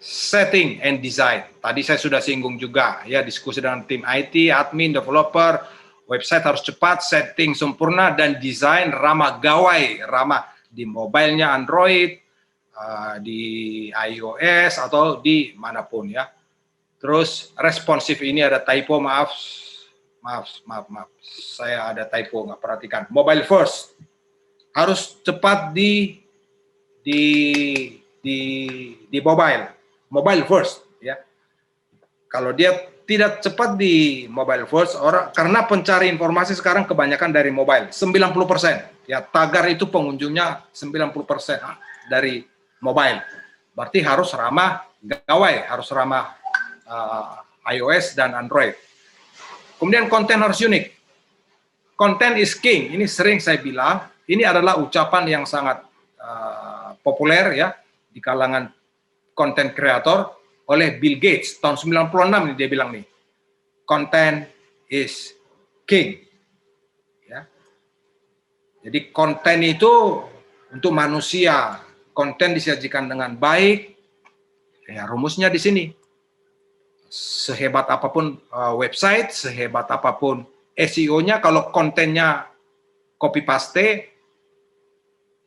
setting and design. Tadi saya sudah singgung juga, ya, diskusi dengan tim IT, admin, developer, website harus cepat, setting sempurna, dan desain ramah gawai, ramah di mobilenya Android, di iOS atau di manapun, ya. Terus responsif, ini ada typo, maaf, saya ada typo, nggak perhatikan. Mobile first, harus cepat di mobile first, ya. Kalau dia tidak cepat di mobile first, karena pencari informasi sekarang kebanyakan dari mobile, 90%, ya, Tagar itu pengunjungnya 90% dari mobile. Berarti harus ramah gawai, harus ramah iOS dan Android. Kemudian konten harus unik. Content is king. Ini sering saya bilang. Ini adalah ucapan yang sangat populer, ya, di kalangan konten kreator oleh Bill Gates tahun 96 ini dia bilang nih. Content is king. Ya. Jadi konten itu untuk manusia. Konten disajikan dengan baik. Ya, rumusnya di sini. Sehebat apapun website, sehebat apapun SEO-nya, kalau kontennya copy paste,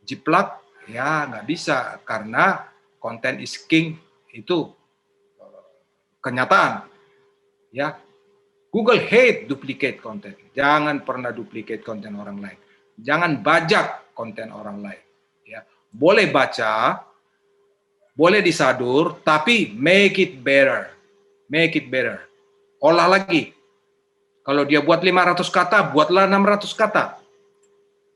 jiplak, ya nggak bisa, karena content is king itu kenyataan. Ya, Google hate duplicate content. Jangan pernah duplicate konten orang lain. Jangan bajak konten orang lain. Ya, boleh baca, boleh disadur, tapi make it better. Make it better. Olah lagi. Kalau dia buat 500 kata, buatlah 600 kata.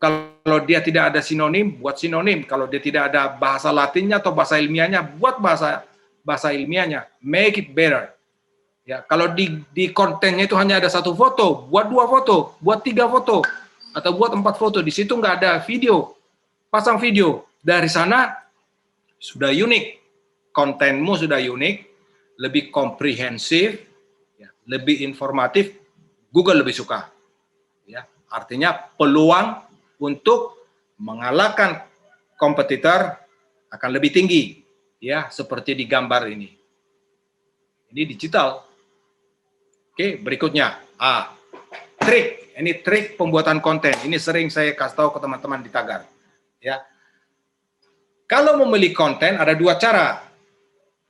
Kalau dia tidak ada sinonim, buat sinonim. Kalau dia tidak ada bahasa Latinnya atau bahasa ilmiahnya, buat bahasa ilmiahnya. Make it better. Ya, kalau di kontennya itu hanya ada 1 foto, buat 2 foto, buat 3 foto, atau buat 4 foto. Di situ nggak ada video, pasang video. Dari sana sudah unik. Kontenmu sudah unik, lebih komprehensif, ya, lebih informatif, Google lebih suka. Ya, artinya peluang untuk mengalahkan kompetitor akan lebih tinggi, ya, seperti di gambar ini. Ini digital. Oke, berikutnya, trik. Ini trik pembuatan konten. Ini sering saya kasih tahu ke teman-teman di Tagar. Ya, kalau memilih konten ada 2 cara.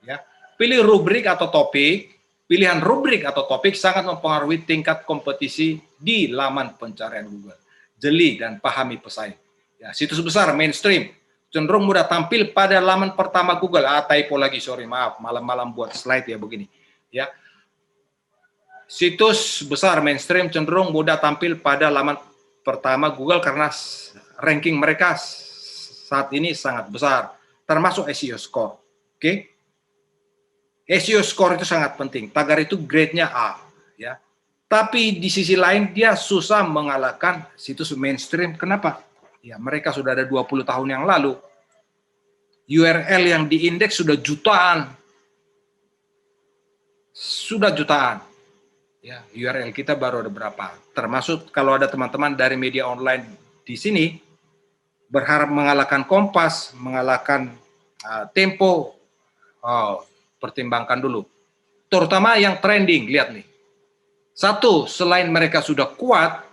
Ya, pilih rubrik atau topik. Pilihan rubrik atau topik sangat mempengaruhi tingkat kompetisi di laman pencarian Google. Jeli dan pahami pesaing. Ya, situs besar mainstream cenderung mudah tampil pada laman pertama Google. Typo lagi, sorry, maaf, malam-malam buat slide ya begini. Ya, situs besar mainstream cenderung mudah tampil pada laman pertama Google karena ranking mereka saat ini sangat besar, termasuk SEO score. Oke? SEO score itu sangat penting. Tagar itu grade-nya A, ya. Tapi di sisi lain dia susah mengalahkan situs mainstream. Kenapa? Ya, mereka sudah ada 20 tahun yang lalu. URL yang diindeks sudah jutaan. Sudah jutaan. Ya, URL kita baru ada berapa? Termasuk kalau ada teman-teman dari media online di sini berharap mengalahkan Kompas, mengalahkan Tempo. Pertimbangkan dulu. Terutama yang trending, lihat nih. 1, selain mereka sudah kuat,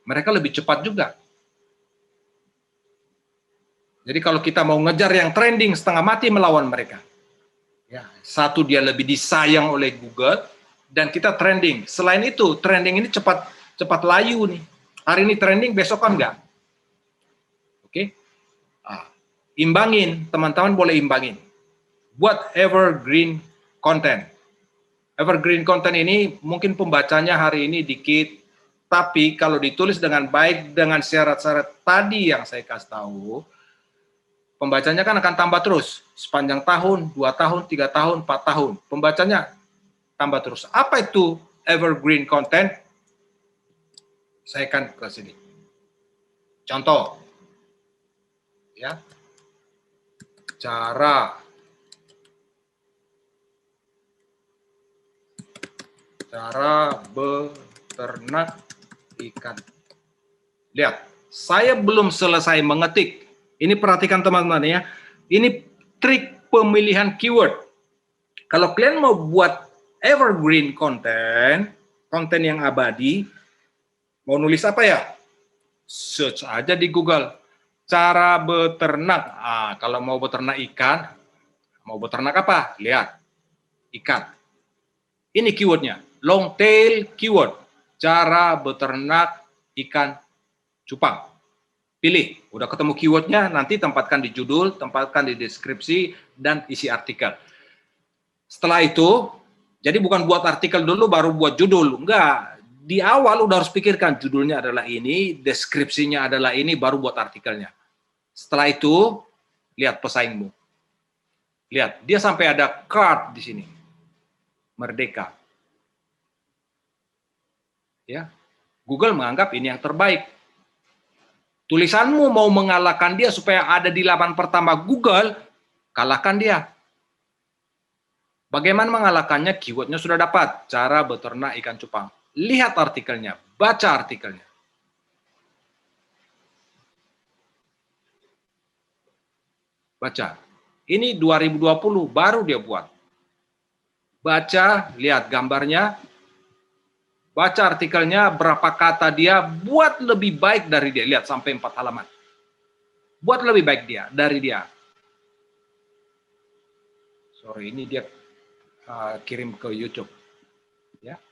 mereka lebih cepat juga. Jadi kalau kita mau ngejar yang trending, setengah mati melawan mereka. Ya, satu, dia lebih disayang oleh Google, dan kita trending. Selain itu, trending ini cepat layu nih. Hari ini trending, besok kan enggak. Oke? Imbangin, teman-teman boleh imbangin. Buat evergreen content. Evergreen content ini mungkin pembacanya hari ini dikit, tapi kalau ditulis dengan baik, dengan syarat-syarat tadi yang saya kasih tahu, pembacanya kan akan tambah terus. Sepanjang tahun, 2 tahun, 3 tahun, 4 tahun. Pembacanya tambah terus. Apa itu evergreen content? Saya akan ke sini. Contoh. Ya. Cara beternak ikan. Lihat, saya belum selesai mengetik. Ini perhatikan teman-teman ya. Ini trik pemilihan keyword. Kalau kalian mau buat evergreen content, konten yang abadi, mau nulis apa ya? Search aja di Google. Cara beternak. Kalau mau beternak ikan, mau beternak apa? Lihat, ikan. Ini keywordnya, long tail keyword. Cara beternak ikan cupang. Pilih, udah ketemu keywordnya, nanti tempatkan di judul, tempatkan di deskripsi, dan isi artikel. Setelah itu, jadi bukan buat artikel dulu baru buat judul, enggak. Di awal udah harus pikirkan judulnya adalah ini, deskripsinya adalah ini, baru buat artikelnya. Setelah itu, lihat pesaingmu. Lihat, dia sampai ada card di sini. Merdeka. Ya. Google menganggap ini yang terbaik. Tulisanmu mau mengalahkan dia supaya ada di laman pertama Google, kalahkan dia. Bagaimana mengalahkannya? Keywordnya sudah dapat. Cara beternak ikan cupang. Lihat artikelnya, baca artikelnya. Baca. Ini 2020 baru dia buat. Baca, lihat gambarnya. Baca artikelnya, berapa kata dia, buat lebih baik dari dia. Lihat sampai 4 halaman. Buat lebih baik dari dia. Sorry, ini dia kirim ke YouTube. Ya.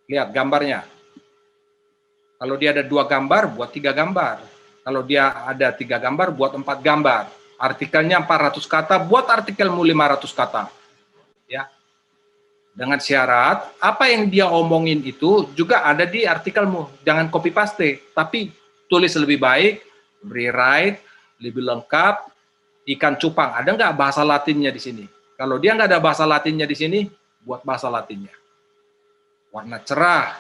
Lihat gambarnya. Kalau dia ada 2 gambar, buat 3 gambar. Kalau dia ada 3 gambar, buat 4 gambar. Artikelnya 400 kata, buat artikelmu 500 kata. Ya. Dengan syarat, apa yang dia omongin itu juga ada di artikelmu. Jangan copy paste, tapi tulis lebih baik, rewrite, lebih lengkap, ikan cupang. Ada nggak bahasa Latinnya di sini? Kalau dia nggak ada bahasa Latinnya di sini, buat bahasa Latinnya. Warna cerah,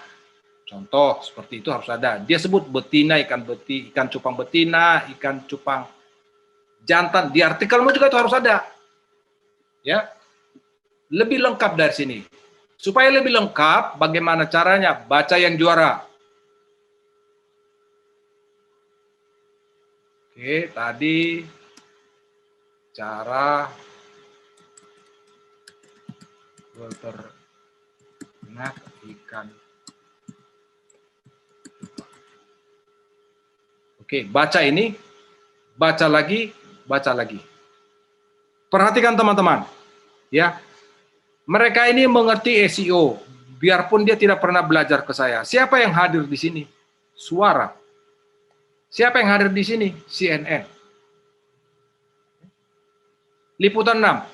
contoh seperti itu harus ada. Dia sebut betina, ikan cupang betina, ikan cupang jantan. Di artikelmu juga itu harus ada. Ya. Lebih lengkap dari sini. Supaya lebih lengkap, bagaimana caranya? Baca yang juara. Oke, tadi cara beternak ikan. Oke, baca ini, baca lagi, baca lagi. Perhatikan teman-teman, ya. Mereka ini mengerti SEO, biarpun dia tidak pernah belajar ke saya. Siapa yang hadir di sini? Suara. Siapa yang hadir di sini? CNN. Liputan 6.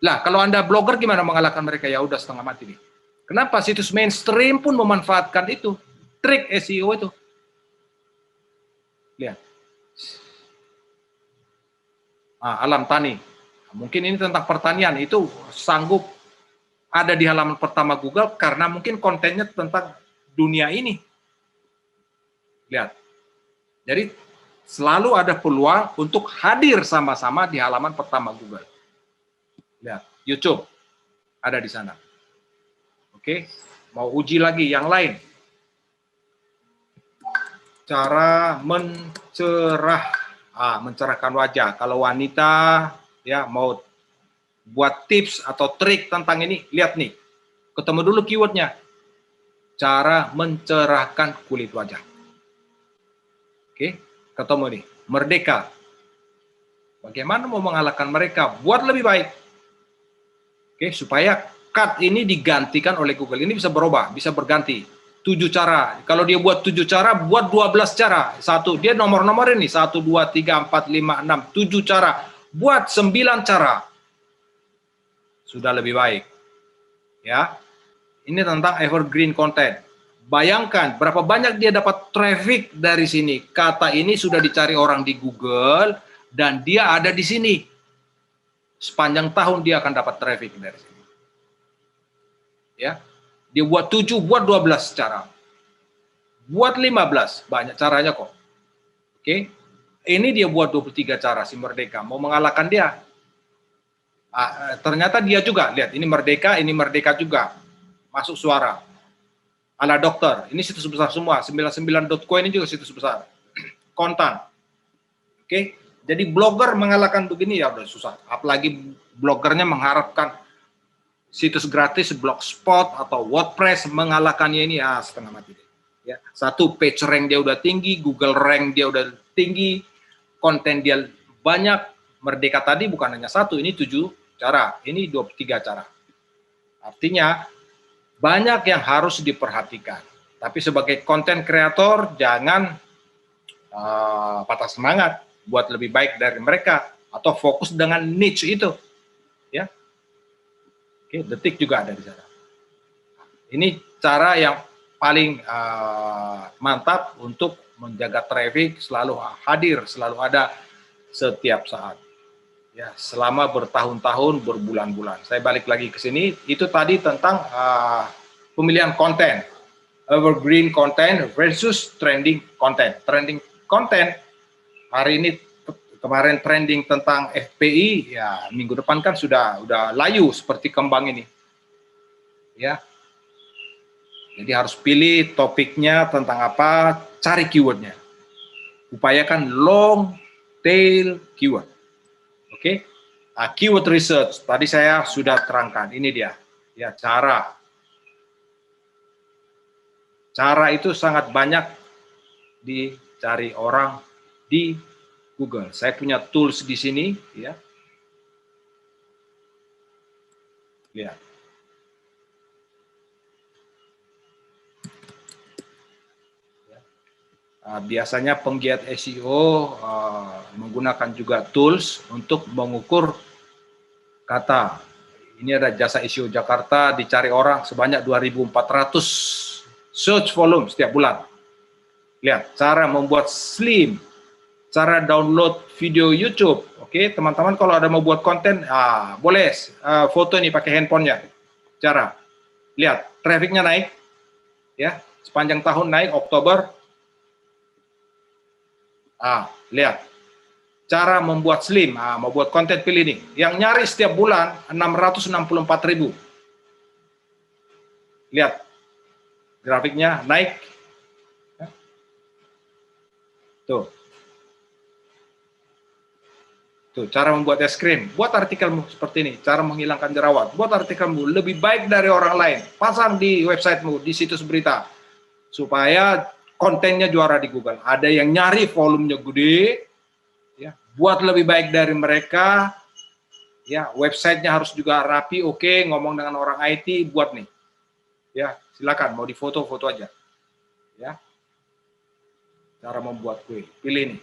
Lah, kalau Anda blogger gimana mengalahkan mereka? Ya udah setengah mati nih. Kenapa? Situs mainstream pun memanfaatkan itu. Trik SEO itu. Lihat. Alam Tani. Mungkin ini tentang pertanian, itu sanggup ada di halaman pertama Google karena mungkin kontennya tentang dunia ini. Lihat. Jadi selalu ada peluang untuk hadir sama-sama di halaman pertama Google. Lihat, YouTube ada di sana. Oke, mau uji lagi yang lain. Cara mencerahkan wajah. Kalau wanita ya mau buat tips atau trik tentang ini, lihat nih. Ketemu dulu keywordnya. Cara mencerahkan kulit wajah. Oke, ketemu nih, Merdeka. Bagaimana mau mengalahkan mereka? Buat lebih baik. Oke, supaya cut ini digantikan oleh Google. Ini bisa berubah, bisa berganti. 7 cara. Kalau dia buat 7 cara, buat 12 cara. Dia nomor-nomor ini. 1, 2, 3, 4, 5, 6, 7 cara. Buat 9 cara. Sudah lebih baik. Ya. Ini tentang evergreen content. Bayangkan berapa banyak dia dapat traffic dari sini. Kata ini sudah dicari orang di Google dan dia ada di sini. Sepanjang tahun dia akan dapat traffic dari sini. Ya. Dia buat 7, buat 12 cara. Buat 15, banyak caranya kok. Oke. Ini dia buat 23 cara si Merdeka. Mau mengalahkan dia. Ternyata dia juga, lihat ini Merdeka juga. Masuk suara. Ala dokter, ini situs besar semua. 99.co ini juga situs besar. Kontan. Oke. Jadi blogger mengalahkan begini ya udah susah. Apalagi bloggernya mengharapkan situs gratis, Blogspot atau WordPress mengalahkannya ini ya setengah mati. Ya, satu, page rank dia udah tinggi, Google rank dia udah tinggi, konten dia banyak. Merdeka tadi bukan hanya 1, ini 7 cara, ini 23 cara. Artinya banyak yang harus diperhatikan. Tapi sebagai konten kreator jangan patah semangat buat lebih baik dari mereka atau fokus dengan niche itu. Ya. Oke, Detik juga ada di sana. Ini cara yang paling mantap untuk menjaga traffic, selalu hadir, selalu ada setiap saat. Ya, selama bertahun-tahun, berbulan-bulan. Saya balik lagi ke sini, itu tadi tentang pemilihan konten. Evergreen content versus trending content. Trending content, hari ini kemarin trending tentang FPI, ya minggu depan kan sudah layu seperti kembang ini. Ya. Jadi harus pilih topiknya tentang apa, cari keywordnya. Upayakan long tail keyword. Oke, keyword research tadi saya sudah terangkan. Ini dia, ya cara. Cara itu sangat banyak dicari orang di Google. Saya punya tools di sini, ya. Lihat. Biasanya penggiat SEO menggunakan juga tools untuk mengukur kata. Ini ada jasa SEO Jakarta, dicari orang sebanyak 2.400 search volume setiap bulan. Lihat, cara membuat slim, cara download video YouTube. Oke, teman-teman kalau ada mau buat konten, boleh foto ini pakai handphonenya. Cara, lihat, trafficnya naik, ya, sepanjang tahun naik, Oktober. Lihat, cara membuat slim, mau buat konten pilih nih. Yang nyari setiap bulan 664.000. Lihat, grafiknya naik. Tuh. Tuh, cara membuat es krim. Buat artikelmu seperti ini, cara menghilangkan jerawat. Buat artikelmu lebih baik dari orang lain. Pasang di websitemu, di situs berita. Supaya kontennya juara di Google. Ada yang nyari volumenya gede, ya, buat lebih baik dari mereka, ya, websitenya harus juga rapi, oke, ngomong dengan orang IT, buat nih, ya, silakan, mau difoto-foto aja, ya, cara membuat kue, pilih nih,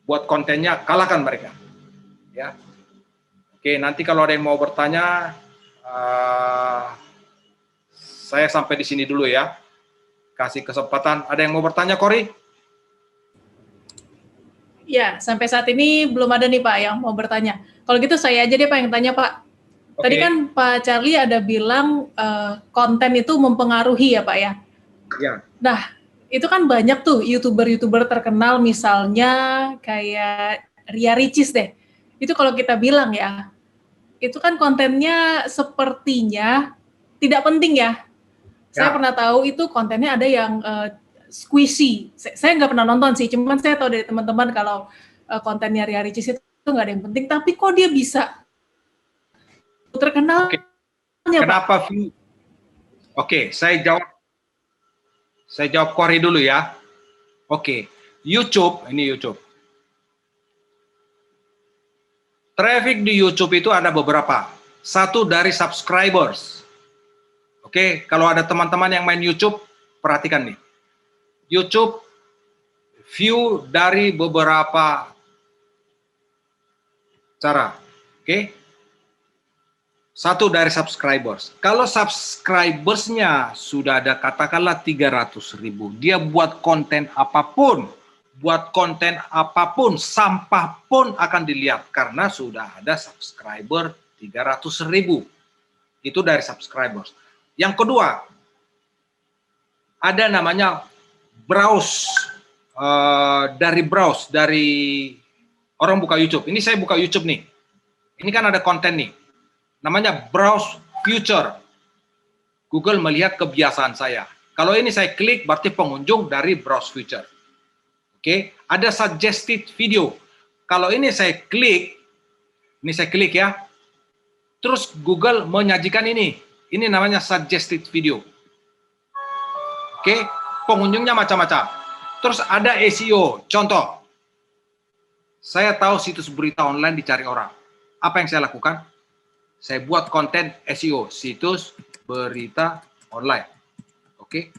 buat kontennya, kalahkan mereka, ya, oke, nanti kalau ada yang mau bertanya, saya sampai di sini dulu ya. Kasih kesempatan. Ada yang mau bertanya, Kori? Ya, sampai saat ini belum ada nih Pak yang mau bertanya. Kalau gitu saya aja deh Pak yang tanya Pak. Oke. Tadi kan Pak Charlie ada bilang konten itu mempengaruhi ya Pak ya? Ya. Nah, itu kan banyak tuh YouTuber-YouTuber terkenal misalnya kayak Ria Ricis deh. Itu kalau kita bilang ya, itu kan kontennya sepertinya tidak penting ya. Saya pernah tahu itu kontennya ada yang squishy. Saya nggak pernah nonton sih, cuman saya tahu dari teman-teman kalau kontennya Ria Ricis itu nggak ada yang penting. Tapi kok dia bisa terkenal? Kenapa view? Oke, saya jawab Kori dulu ya. Oke, YouTube, ini YouTube. Traffic di YouTube itu ada beberapa. Satu dari subscribers. Oke, kalau ada teman-teman yang main YouTube, perhatikan nih. YouTube view dari beberapa cara. Oke. Satu dari subscribers. Kalau subscribersnya sudah ada katakanlah 300.000, dia buat konten apapun, sampah pun akan dilihat karena sudah ada subscriber 300.000. Itu dari subscribers. Yang kedua, ada namanya browse, dari orang buka YouTube. Ini saya buka YouTube nih. Ini kan ada konten nih. Namanya browse future. Google melihat kebiasaan saya. Kalau ini saya klik, berarti pengunjung dari browse future. Oke, ada suggested video. Kalau ini saya klik ya. Terus Google menyajikan ini. Ini namanya suggested video. Oke, pengunjungnya macam-macam. Terus ada SEO. Contoh, saya tahu situs berita online dicari orang. Apa yang saya lakukan? Saya buat konten SEO, situs berita online. Oke.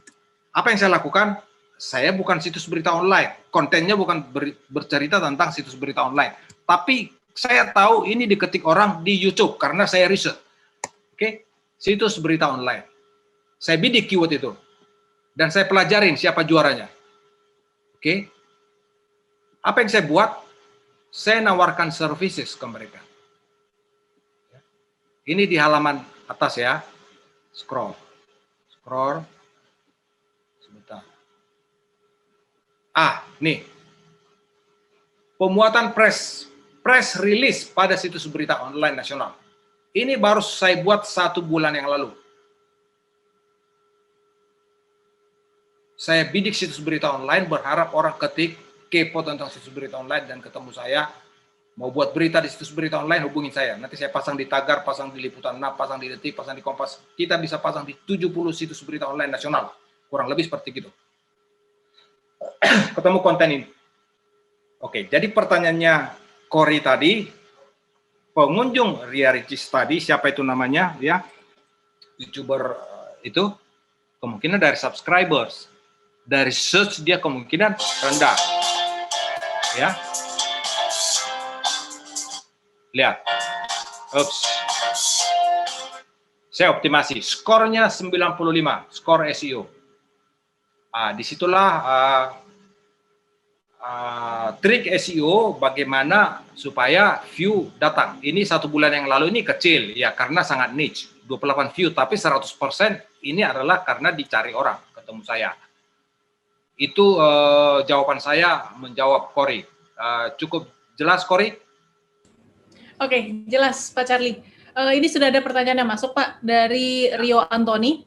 Apa yang saya lakukan? Saya bukan situs berita online. Kontennya bukan bercerita tentang situs berita online. Tapi saya tahu ini diketik orang di YouTube karena saya riset. Oke. Situs berita online. Saya bidik keyword itu. Dan saya pelajarin siapa juaranya. Oke. Apa yang saya buat? Saya nawarkan services ke mereka. Ini di halaman atas ya. Scroll. Sebentar. Nih. Pemuatan press release pada situs berita online nasional. Ini baru saya buat 1 bulan yang lalu. Saya bidik situs berita online, berharap orang ketik kepo tentang situs berita online dan ketemu saya. Mau buat berita di situs berita online, hubungin saya. Nanti saya pasang di Tagar, pasang di Liputan 6, pasang di Detik, pasang di Kompas. Kita bisa pasang di 70 situs berita online nasional. Kurang lebih seperti gitu. Ketemu konten ini. Oke, jadi pertanyaannya Cory tadi, pengunjung Ria Ricis tadi, siapa itu namanya? Ya, YouTuber itu, kemungkinan dari subscribers. Dari search dia kemungkinan rendah. Ya. Lihat, saya optimasi, skornya 95, skor SEO. Disitulah trik SEO bagaimana supaya view datang. Ini 1 bulan yang lalu ini kecil, ya karena sangat niche, 28 view, tapi 100% ini adalah karena dicari orang, ketemu saya. Itu jawaban saya menjawab Cory. Cukup jelas, Cory? Oke, jelas Pak Charlie. Ini sudah ada pertanyaan yang masuk Pak dari Rio Antoni.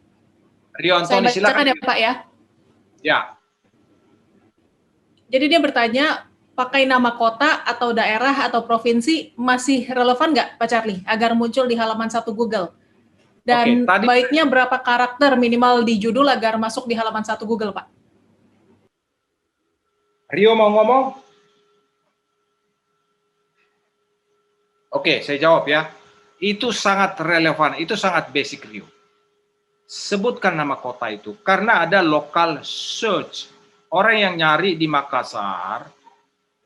Rio Antoni, silakan ya Pak ya. Ya. Jadi dia bertanya, pakai nama kota atau daerah atau provinsi masih relevan nggak Pak Charlie agar muncul di halaman 1 Google? Dan baiknya berapa karakter minimal di judul agar masuk di halaman 1 Google Pak? Rio mau ngomong? Oke, saya jawab ya. Itu sangat relevan, itu sangat basic, Rio. Sebutkan nama kota itu, karena ada local search. Orang yang nyari di Makassar,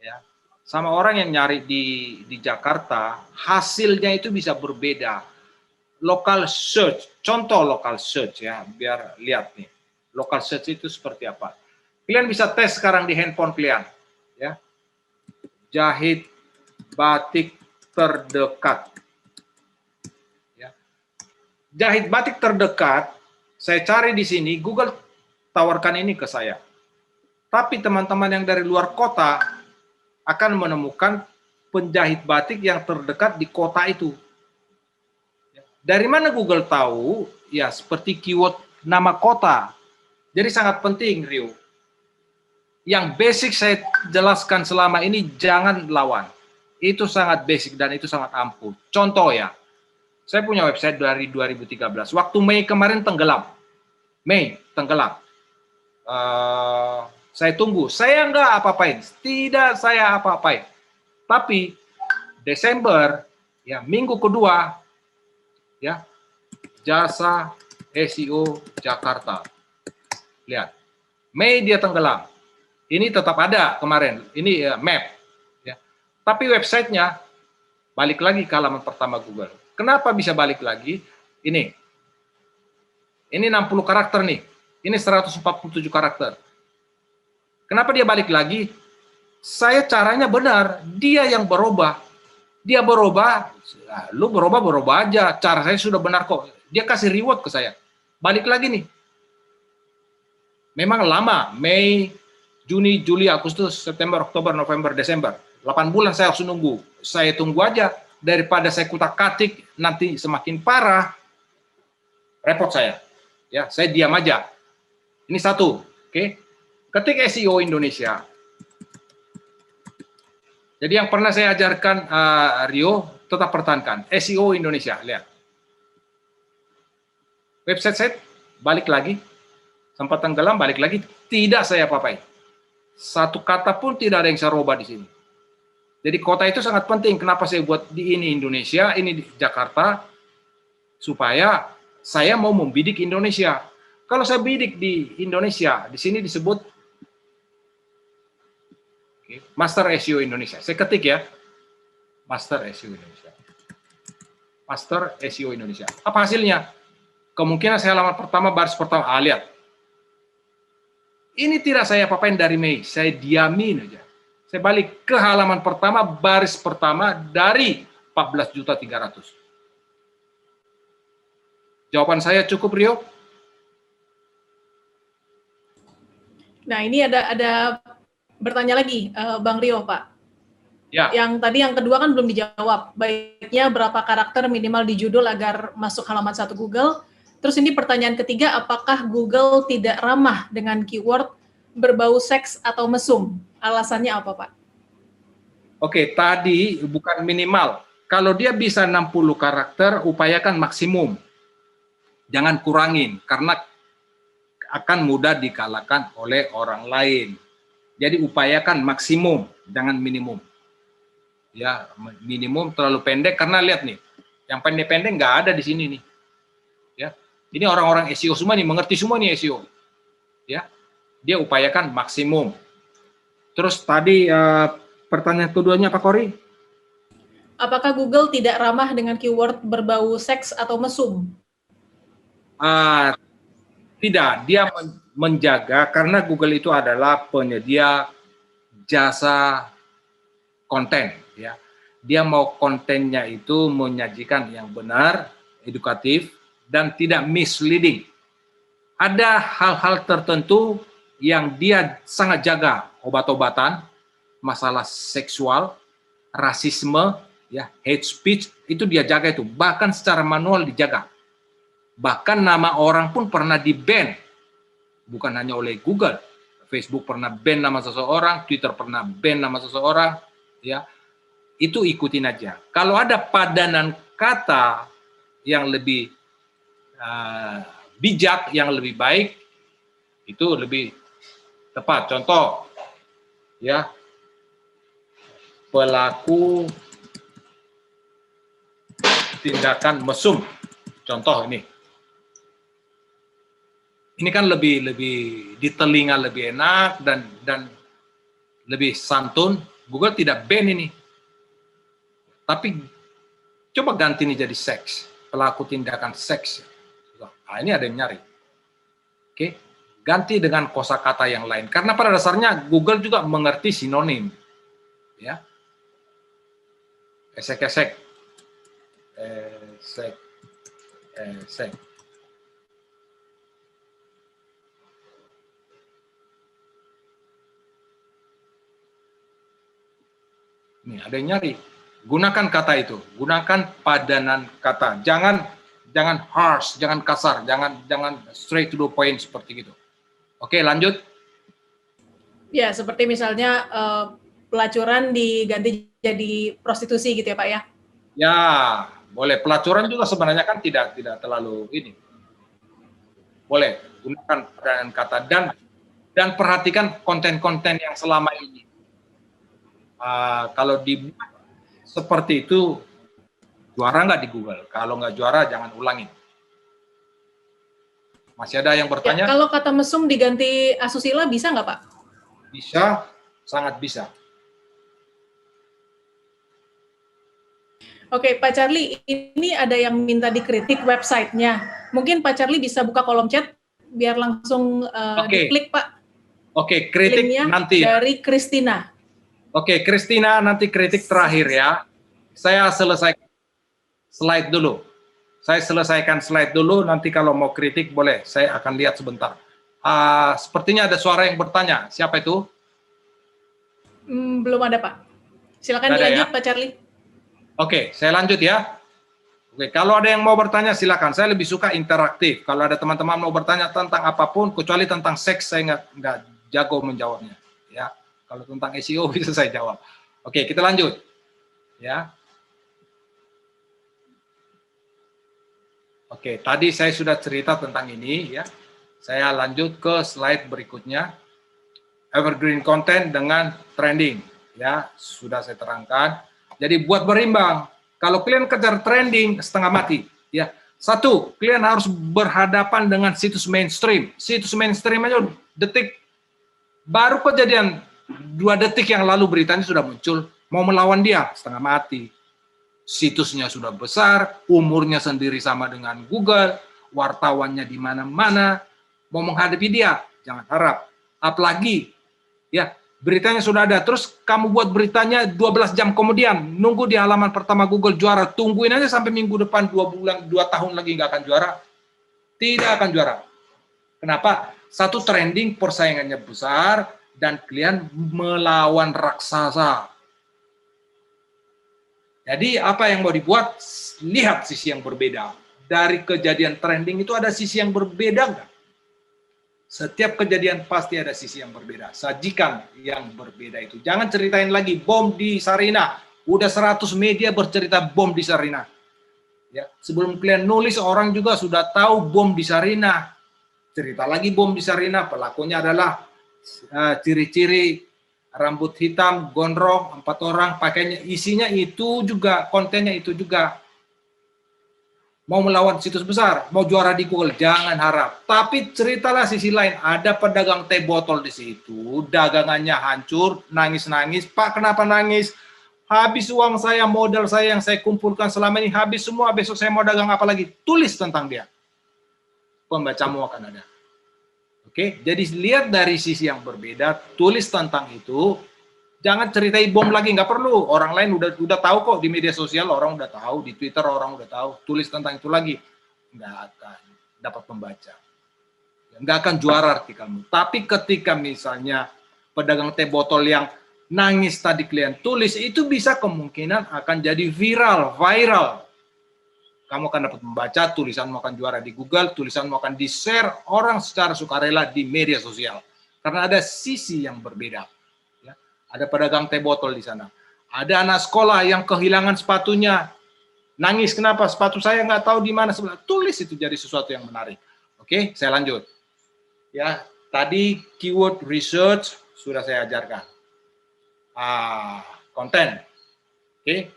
ya, sama orang yang nyari di Jakarta, hasilnya itu bisa berbeda. Local search, contoh local search ya, biar lihat nih. Local search itu seperti apa. Kalian bisa tes sekarang di handphone kalian. Ya. Jahit batik terdekat. Ya. Jahit batik terdekat, saya cari di sini, Google tawarkan ini ke saya. Tapi teman-teman yang dari luar kota akan menemukan penjahit batik yang terdekat di kota itu. Dari mana Google tahu? Ya, seperti keyword nama kota. Jadi sangat penting, Rio. Yang basic saya jelaskan selama ini, jangan lawan. Itu sangat basic dan itu sangat ampuh. Contoh ya, saya punya website dari 2013. Waktu Mei kemarin tenggelam. Mei tenggelam. Saya tunggu. Saya nggak apa-apain. Tidak saya apa-apain. Tapi Desember, ya minggu kedua, ya jasa SEO Jakarta. Lihat, Mei dia tenggelam. Ini tetap ada kemarin. Ini map. Ya. Tapi websitenya balik lagi ke halaman pertama Google. Kenapa bisa balik lagi? Ini 60 karakter nih. Ini 147 karakter. Kenapa dia balik lagi? Saya caranya benar. Dia yang berubah. Dia berubah. Lu berubah aja. Cara saya sudah benar kok. Dia kasih reward ke saya. Balik lagi nih. Memang lama. Mei, Juni, Juli, Agustus, September, Oktober, November, Desember. 8 bulan saya harus nunggu. Saya tunggu aja. Daripada saya kutak-katik, nanti semakin parah. Repot saya. Ya, saya diam aja. Ini satu. Oke. Ketik SEO Indonesia. Jadi yang pernah saya ajarkan Rio, tetap pertahankan. SEO Indonesia, lihat. Website saya balik lagi. Sempat tenggelam, balik lagi. Tidak saya apa-apain. Satu kata pun tidak ada yang saya rubah di sini. Jadi kota itu sangat penting. Kenapa saya buat di ini Indonesia, ini di Jakarta, supaya saya mau membidik Indonesia. Kalau saya bidik di Indonesia, di sini disebut Master SEO Indonesia. Saya ketik ya, Master SEO Indonesia. Master SEO Indonesia. Apa hasilnya? Kemungkinan saya halaman pertama, baris pertama. Lihat. Ini tidak saya apa-apain dari Mei. Saya diamin aja. Saya balik ke halaman pertama, baris pertama dari 14.300.000. Jawaban saya cukup, Rio? Nah, ini ada bertanya lagi, Bang Rio, Pak. Ya. Yang tadi yang kedua kan belum dijawab. Baiknya berapa karakter minimal di judul agar masuk halaman 1 Google. Terus ini pertanyaan ketiga, apakah Google tidak ramah dengan keyword berbau seks atau mesum? Alasannya apa, Pak? Oke, tadi bukan minimal. Kalau dia bisa 60 karakter, upayakan maksimum. Jangan kurangin, karena akan mudah dikalahkan oleh orang lain. Jadi upayakan maksimum, jangan minimum. Ya, minimum terlalu pendek, karena lihat nih, yang pendek-pendek nggak ada di sini nih. Ya, ini orang-orang SEO semua nih, mengerti semua nih SEO. Ya, dia upayakan maksimum. Terus tadi pertanyaan keduanya Pak Kori? Apakah Google tidak ramah dengan keyword berbau seks atau mesum? Tidak, dia menjaga, karena Google itu adalah penyedia jasa konten. Ya, dia mau kontennya itu menyajikan yang benar, edukatif, dan tidak misleading. Ada hal-hal tertentu yang dia sangat jaga, obat-obatan, masalah seksual, rasisme, ya, hate speech, itu dia jaga itu, bahkan secara manual dijaga. Bahkan nama orang pun pernah di-ban, bukan hanya oleh Google. Facebook pernah ban nama seseorang, Twitter pernah ban nama seseorang, ya. Itu ikutin aja. Kalau ada padanan kata yang lebih bijak, yang lebih baik, itu lebih tepat. Contoh, ya, pelaku tindakan mesum. Contoh ini. Ini kan lebih di telinga lebih enak dan lebih santun. Google tidak ban ini. Tapi coba ganti ini jadi seks, pelaku tindakan seks. Nah, ini ada yang nyari. Oke, ganti dengan kosakata yang lain. Karena pada dasarnya Google juga mengerti sinonim. Ya. Esek-esek. Esek. Nih, ada yang nyari. Gunakan kata itu, gunakan padanan kata. Jangan harsh, jangan kasar, jangan straight to the point seperti gitu. Oke, lanjut. Ya, seperti misalnya pelacuran diganti jadi prostitusi gitu ya, Pak ya? Ya, boleh. Pelacuran juga sebenarnya kan tidak terlalu ini. Boleh gunakan padanan kata, Dan perhatikan konten-konten yang selama ini. Kalau dibuat seperti itu, juara nggak di Google? Kalau nggak juara, jangan ulangin. Masih ada yang bertanya? Ya, kalau kata mesum diganti asusila bisa nggak, Pak? Bisa, sangat bisa. Oke, Pak Charlie, ini ada yang minta dikritik websitenya. Mungkin Pak Charlie bisa buka kolom chat biar langsung diklik, Pak. Oke, kritik Linknya nanti. Dari Christina. Oke, Christina, nanti kritik terakhir ya. Saya selesaikan slide dulu. Saya selesaikan slide dulu, nanti kalau mau kritik boleh, saya akan lihat sebentar. Sepertinya ada suara yang bertanya. Siapa itu? Belum ada, Pak. Silakan dilanjut, ya? Pak Charlie. Oke, saya lanjut ya. Oke, kalau ada yang mau bertanya silakan. Saya lebih suka interaktif. Kalau ada teman-teman mau bertanya tentang apapun, kecuali tentang seks, saya nggak jago menjawabnya. Ya, kalau tentang SEO bisa saya jawab. Oke, kita lanjut. Ya. Oke, tadi saya sudah cerita tentang ini ya. Saya lanjut ke slide berikutnya. Evergreen content dengan trending ya, sudah saya terangkan. Jadi buat berimbang, kalau kalian kejar trending setengah mati ya. Satu, kalian harus berhadapan dengan situs mainstream. Situs mainstream aja detik baru kejadian 2 detik yang lalu beritanya sudah muncul, mau melawan dia setengah mati. Situsnya sudah besar, umurnya sendiri sama dengan Google, wartawannya di mana-mana, mau menghadapi dia, jangan harap. Apalagi, ya beritanya sudah ada, terus kamu buat beritanya 12 jam kemudian, nunggu di halaman pertama Google juara, tungguin aja sampai minggu depan, 2 bulan, 2 tahun lagi nggak akan juara. Tidak akan juara. Kenapa? Satu, trending, persaingannya besar, dan kalian melawan raksasa. Jadi apa yang mau dibuat, lihat sisi yang berbeda. Dari kejadian trending itu ada sisi yang berbeda nggak? Setiap kejadian pasti ada sisi yang berbeda. Sajikan yang berbeda itu. Jangan ceritain lagi bom di Sarina. Udah 100 media bercerita bom di Sarina. Ya, sebelum kalian nulis, orang juga sudah tahu bom di Sarina. Cerita lagi bom di Sarina, pelakunya adalah ciri-ciri rambut hitam, gondrong, 4 orang, pakainya, isinya itu juga, kontennya itu juga. Mau melawan situs besar, mau juara di Google, jangan harap. Tapi ceritalah sisi lain, ada pedagang teh botol di situ, dagangannya hancur, nangis-nangis. Pak, kenapa nangis? Habis uang saya, modal saya yang saya kumpulkan selama ini, habis semua, besok saya mau dagang apa lagi? Tulis tentang dia. Pembacamu akan ada. Oke, jadi lihat dari sisi yang berbeda, tulis tentang itu, jangan ceritai bom lagi, nggak perlu. Orang lain udah tahu kok di media sosial, orang udah tahu, di Twitter orang udah tahu. Tulis tentang itu lagi, nggak akan dapat pembaca, nggak akan juara artikelmu. Tapi ketika misalnya pedagang teh botol yang nangis tadi kalian tulis, itu bisa kemungkinan akan jadi viral. Kamu akan dapat membaca, tulisanmu akan juara di Google, tulisanmu akan di-share orang secara sukarela di media sosial. Karena ada sisi yang berbeda. Ya. Ada pedagang teh botol di sana. Ada anak sekolah yang kehilangan sepatunya. Nangis, kenapa? Sepatu saya nggak tahu di mana sebelah. Tulis itu jadi sesuatu yang menarik. Oke, saya lanjut. Ya, tadi keyword research sudah saya ajarkan. Konten. Oke.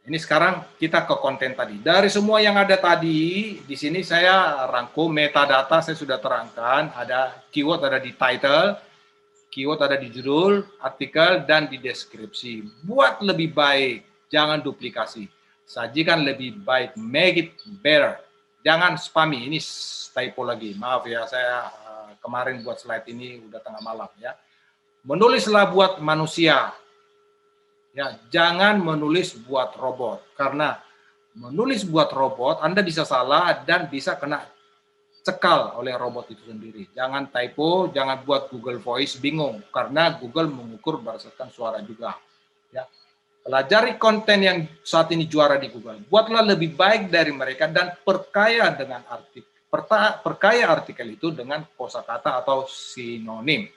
Ini sekarang kita ke konten tadi. Dari semua yang ada tadi, di sini saya rangkum metadata, saya sudah terangkan. Ada keyword, ada di title, keyword ada di judul, artikel, dan di deskripsi. Buat lebih baik, jangan duplikasi. Sajikan lebih baik, make it better. Jangan spammy, ini typo lagi. Maaf ya, saya kemarin buat slide ini udah tengah malam ya. Menulislah buat manusia. Ya, jangan menulis buat robot, karena menulis buat robot Anda bisa salah dan bisa kena cekal oleh robot itu sendiri. Jangan typo, jangan buat Google Voice bingung, karena Google mengukur berdasarkan suara juga. Ya, pelajari konten yang saat ini juara di Google. Buatlah lebih baik dari mereka dan perkaya dengan perkaya artikel itu dengan kosakata atau sinonim.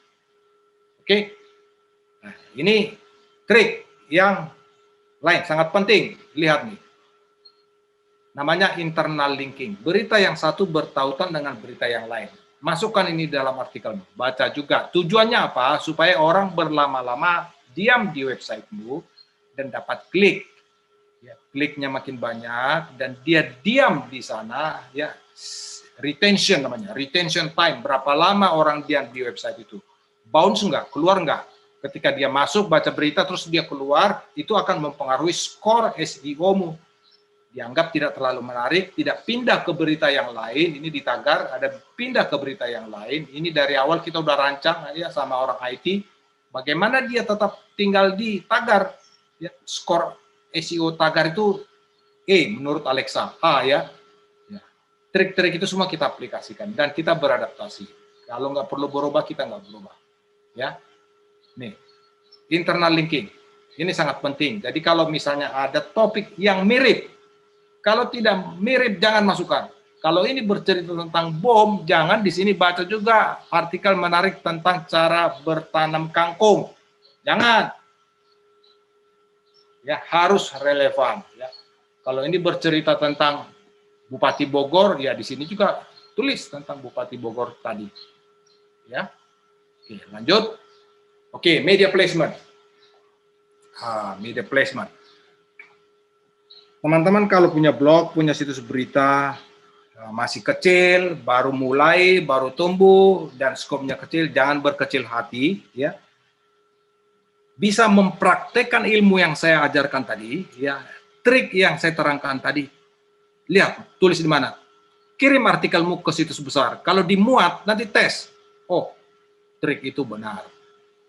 Oke, nah ini trik yang lain sangat penting. Lihat nih, namanya internal linking. Berita yang satu bertautan dengan berita yang lain. masukkan ini dalam artikel, baca juga. Tujuannya apa? Supaya orang berlama-lama diam di websitemu dan dapat klik. Ya, kliknya makin banyak dan dia diam di sana, ya, retention namanya, retention time, berapa lama orang diam di website itu, bounce nggak, keluar nggak, ketika dia masuk baca berita terus dia keluar, itu akan mempengaruhi skor SEO-mu, dianggap tidak terlalu menarik, tidak pindah ke berita yang lain. Ini di Tagar ada pindah ke berita yang lain, ini dari awal kita udah rancang ya sama orang IT, bagaimana dia tetap tinggal di Tagar, ya, skor SEO Tagar itu menurut Alexa, ya. Trik-trik itu semua kita aplikasikan dan kita beradaptasi. Kalau nggak perlu berubah, kita nggak berubah. Ya, nih, internal linking. Ini sangat penting. Jadi kalau misalnya ada topik yang mirip, kalau tidak mirip jangan masukkan. Kalau ini bercerita tentang bom, jangan di sini baca juga artikel menarik tentang cara bertanam kangkung. Jangan. Ya, harus relevan. Ya. Kalau ini bercerita tentang Bupati Bogor, ya di sini juga tulis tentang Bupati Bogor tadi. Ya, oke, lanjut. Oke, media placement. Media placement. Teman-teman kalau punya blog, punya situs berita, masih kecil, baru mulai, baru tumbuh, dan skopnya kecil, jangan berkecil hati, ya. Bisa mempraktekkan ilmu yang saya ajarkan tadi, ya, trik yang saya terangkan tadi. Lihat, tulis di mana. Kirim artikelmu ke situs besar. Kalau dimuat, nanti tes. Oh, trik itu benar.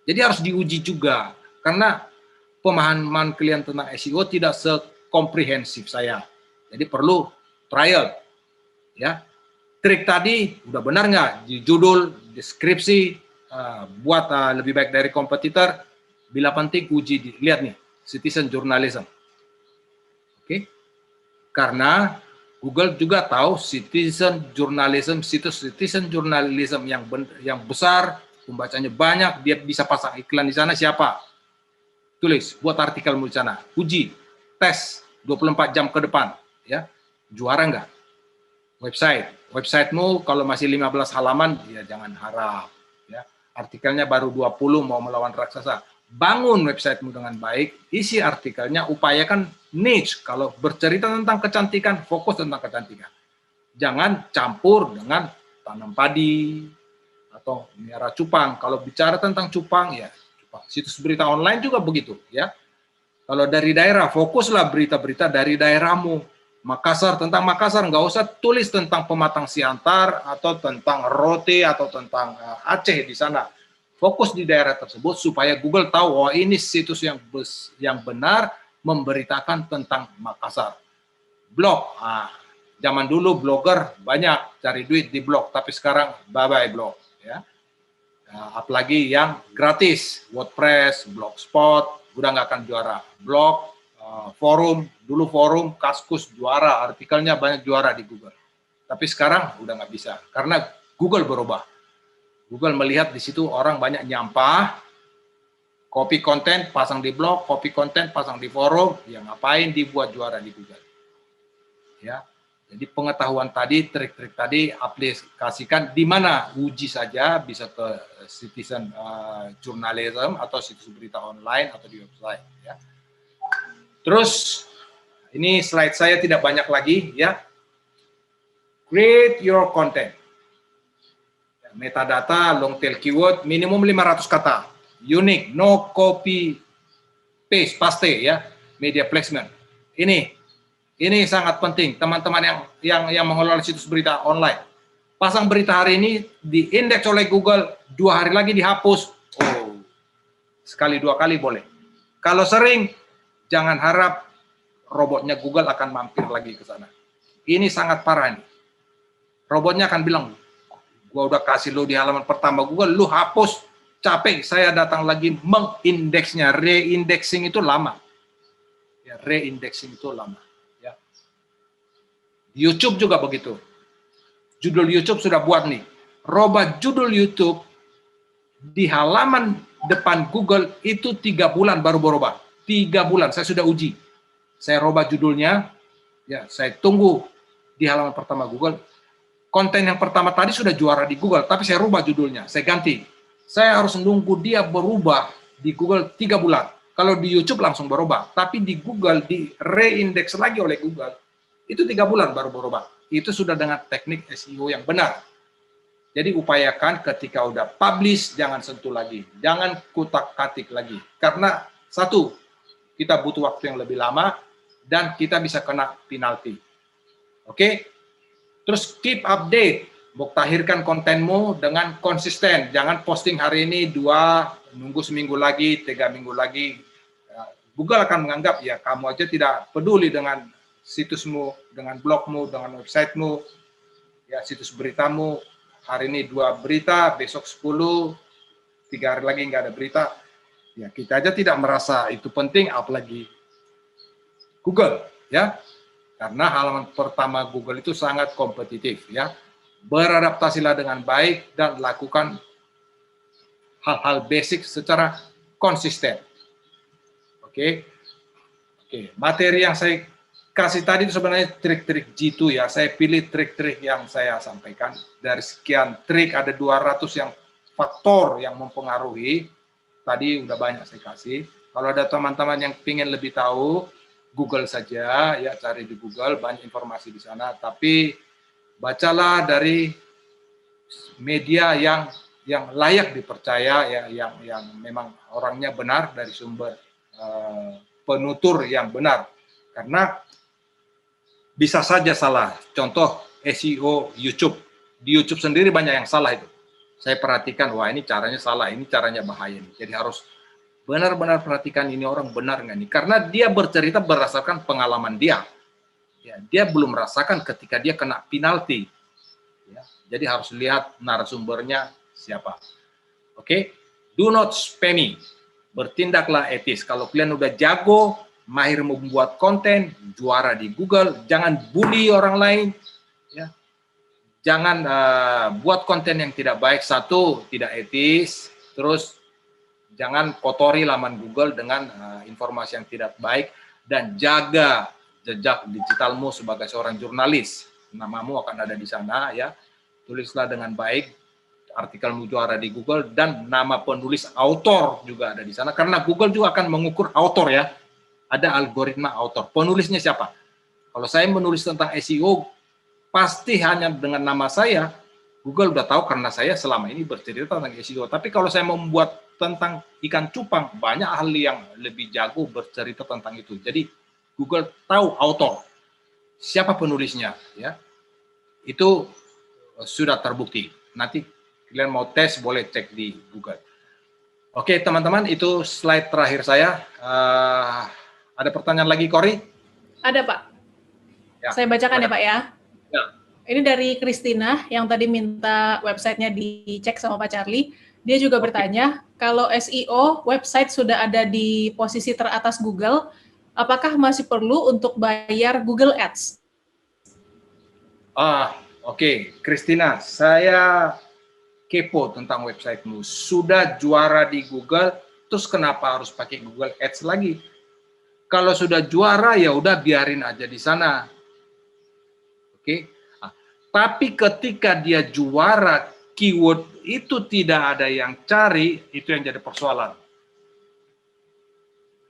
Jadi harus diuji juga, karena pemahaman kalian tentang SEO tidak sekomprehensif saya. Jadi perlu trial, ya. Trik tadi udah benar nggak? Di judul, deskripsi, buat lebih baik dari kompetitor. Bila penting uji, lihat nih, citizen journalism. Oke? Karena Google juga tahu citizen journalism, situs citizen journalism yang besar, pembacanya banyak, dia bisa pasang iklan di sana siapa? Tulis, buat artikelmu di sana, uji, tes 24 jam ke depan, ya. Juara nggak? Websitemu kalau masih 15 halaman, ya jangan harap, ya. Artikelnya baru 20 mau melawan raksasa. Bangun websitemu dengan baik, isi artikelnya, upayakan niche. Kalau bercerita tentang kecantikan, fokus tentang kecantikan. Jangan campur dengan tanam padi atau miara cupang. Kalau bicara tentang cupang, ya cupang. Situs berita online juga begitu, ya. Kalau dari daerah, fokuslah berita-berita dari daerahmu. Makassar, tentang Makassar, nggak usah tulis tentang Pematang Siantar atau tentang Rote atau tentang Aceh di sana. Fokus di daerah tersebut supaya Google tahu, oh ini situs yang benar memberitakan tentang Makassar. Blog, zaman dulu blogger banyak cari duit di blog, tapi sekarang bye-bye blog. Ya. Apalagi yang gratis, WordPress, Blogspot, udah nggak akan juara. Blog, forum, dulu forum, Kaskus juara, artikelnya banyak juara di Google. Tapi sekarang udah nggak bisa, karena Google berubah. Google melihat di situ orang banyak nyampah, copy konten pasang di blog, copy konten pasang di forum, ya ngapain dibuat juara di Google. Ya, jadi pengetahuan tadi, trik-trik tadi aplikasikan di mana, uji saja, bisa ke citizen journalism atau situs berita online atau di website. Ya. Terus ini slide saya tidak banyak lagi, ya. Create your content. Metadata, long tail keyword, minimum 500 kata. Unique, no copy paste, ya. Media placement. Ini sangat penting, teman-teman yang mengelola situs berita online. Pasang berita hari ini diindeks oleh Google, 2 hari lagi dihapus. Oh, sekali 2 kali boleh. Kalau sering, jangan harap robotnya Google akan mampir lagi ke sana. Ini sangat parah nih. Robotnya akan bilang, gua udah kasih lu di halaman pertama Google, lu hapus, capek, saya datang lagi mengindeksnya. Reindexing itu lama. Ya, reindexing itu lama. Ya. YouTube juga begitu. Judul YouTube sudah buat nih. Robah judul YouTube di halaman depan Google itu 3 bulan baru berubah. 3 bulan, saya sudah uji. Saya robah judulnya, ya saya tunggu di halaman pertama Google. konten yang pertama tadi sudah juara di Google, tapi saya rubah judulnya, saya ganti. Saya harus nunggu dia berubah di Google 3 bulan. Kalau di YouTube langsung berubah, tapi di Google di reindeks lagi oleh Google, itu 3 bulan baru berubah. Itu sudah dengan teknik SEO yang benar. Jadi upayakan ketika udah publish, jangan sentuh lagi. Jangan kutak-katik lagi. Karena satu, kita butuh waktu yang lebih lama, dan kita bisa kena penalti. Oke? Terus keep update. Muktahirkan kontenmu dengan konsisten. Jangan posting hari ini 2, nunggu seminggu lagi, 3 minggu lagi. Google akan menganggap, ya kamu aja tidak peduli dengan situsmu, dengan blogmu, dengan websitemu, ya situs beritamu. Hari ini 2 berita, besok 10, 3 hari lagi nggak ada berita. Ya kita aja tidak merasa itu penting, apalagi Google, ya. Karena halaman pertama Google itu sangat kompetitif, ya. Beradaptasilah dengan baik dan lakukan hal-hal basic secara konsisten. Oke. Materi yang saya kasih tadi itu sebenarnya trik-trik jitu ya. Saya pilih trik-trik yang saya sampaikan. Dari sekian trik ada 200 yang faktor yang mempengaruhi. Tadi udah banyak saya kasih. Kalau ada teman-teman yang ingin lebih tahu, Google saja ya, cari di Google, banyak informasi di sana. Tapi bacalah dari media yang layak dipercaya ya, yang memang orangnya benar, dari sumber penutur yang benar. Karena bisa saja salah. Contoh SEO YouTube. Di YouTube sendiri banyak yang salah itu. Saya perhatikan, wah ini caranya salah, ini caranya bahaya. Jadi harus benar-benar perhatikan ini orang benar nggak nih. Karena dia bercerita berdasarkan pengalaman dia. Ya, dia belum merasakan ketika dia kena penalti. Ya, jadi harus lihat narasumbernya siapa. Oke, do not spammy. Bertindaklah etis. Kalau kalian udah jago, mahir membuat konten, juara di Google, jangan bully orang lain. Ya. Jangan buat konten yang tidak baik. Satu, tidak etis. Terus, jangan kotori laman Google dengan informasi yang tidak baik. Dan jaga jejak digitalmu sebagai seorang jurnalis. Namamu akan ada di sana, ya. Tulislah dengan baik. Artikelmu juara di Google, dan nama penulis autor juga ada di sana. Karena Google juga akan mengukur autor, ya. Ada algoritma autor. Penulisnya siapa? Kalau saya menulis tentang SEO, pasti hanya dengan nama saya, Google udah tahu karena saya selama ini bercerita tentang SEO. Tapi kalau saya membuat tentang ikan cupang, banyak ahli yang lebih jago bercerita tentang itu. Jadi Google tahu autor, siapa penulisnya, ya. Itu sudah terbukti. Nanti kalian mau tes, boleh cek di Google. Oke, teman-teman, itu slide terakhir saya. Ada pertanyaan lagi, Kori? Ada, Pak. Ya, saya bacakan ya, Pak, ya. Ya. Ini dari Christina, yang tadi minta websitenya dicek sama Pak Charlie. Dia juga bertanya, kalau SEO, website sudah ada di posisi teratas Google, apakah masih perlu untuk bayar Google Ads? Oke, Christina, saya kepo tentang websitemu. Sudah juara di Google, terus kenapa harus pakai Google Ads lagi? Kalau sudah juara, ya udah biarin aja di sana. Oke. Tapi ketika dia juara, keyword itu tidak ada yang cari, itu yang jadi persoalan.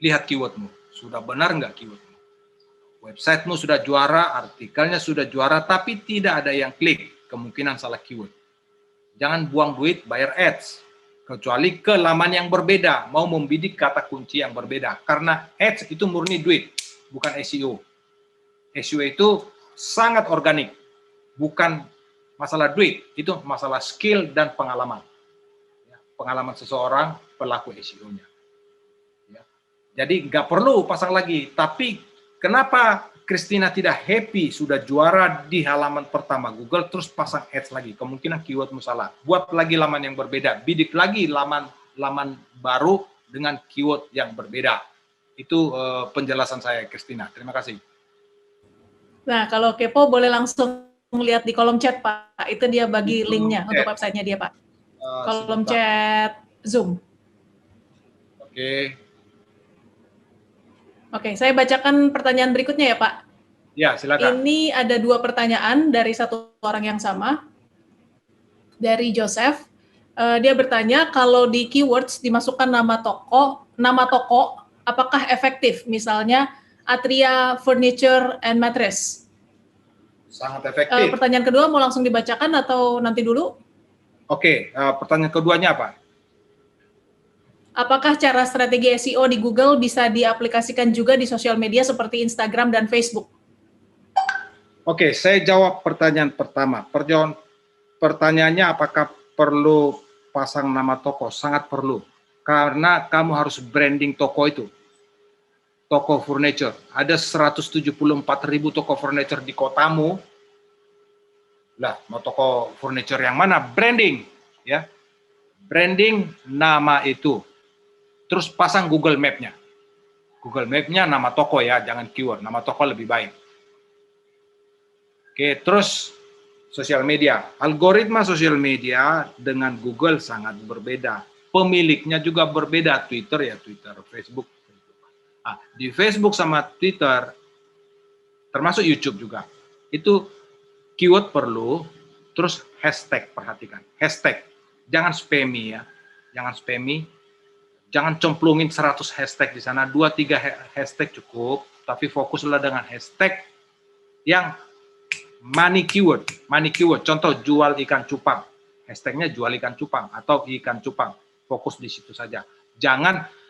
Lihat keywordmu, sudah benar nggak keywordmu? Websitemu sudah juara, artikelnya sudah juara, tapi tidak ada yang klik, kemungkinan salah keyword. Jangan buang duit bayar ads, kecuali ke laman yang berbeda, mau membidik kata kunci yang berbeda. Karena ads itu murni duit, bukan SEO. SEO itu sangat organik, bukan masalah duit, itu masalah skill dan pengalaman. Pengalaman seseorang, pelaku SEO-nya. Jadi nggak perlu pasang lagi, tapi kenapa Christina tidak happy sudah juara di halaman pertama Google terus pasang ads lagi? Kemungkinan keywordmu salah. Buat lagi laman yang berbeda, bidik lagi laman baru dengan keyword yang berbeda. Itu penjelasan saya, Christina. Terima kasih. Nah, kalau kepo boleh langsung lihat di kolom chat, Pak. Itu dia bagi linknya untuk websitenya dia, Pak. Kolom chat Zoom. Oke. Oke, saya bacakan pertanyaan berikutnya ya, Pak. Ya, silakan. Ini ada 2 pertanyaan dari satu orang yang sama. Dari Joseph, dia bertanya kalau di keywords dimasukkan nama toko, apakah efektif? Misalnya Atria Furniture and Mattress. Sangat efektif. Pertanyaan kedua mau langsung dibacakan atau nanti dulu? Oke, pertanyaan keduanya apa? Apakah cara strategi SEO di Google bisa diaplikasikan juga di sosial media seperti Instagram dan Facebook? Oke, saya jawab pertanyaan pertama. Pertanyaannya apakah perlu pasang nama toko? Sangat perlu. Karena kamu harus branding toko itu. Toko furniture. Ada 174.000 toko furniture di kotamu. Lah, mau toko furniture yang mana? Branding, ya. Branding nama itu. Terus pasang Google Map-nya. Google Map-nya nama toko ya, jangan keyword. Nama toko lebih baik. Oke, terus sosial media. Algoritma sosial media dengan Google sangat berbeda. Pemiliknya juga berbeda. Twitter ya Twitter, Facebook. Nah, di Facebook sama Twitter, termasuk YouTube juga, itu keyword perlu, terus hashtag perhatikan. Hashtag, jangan spammy ya. Jangan spammy, jangan cemplungin 100 hashtag di sana, 2-3 hashtag cukup, tapi fokuslah dengan hashtag yang money keyword, contoh jual ikan cupang, hashtagnya jual ikan cupang atau ikan cupang, fokus di situ saja. Jangan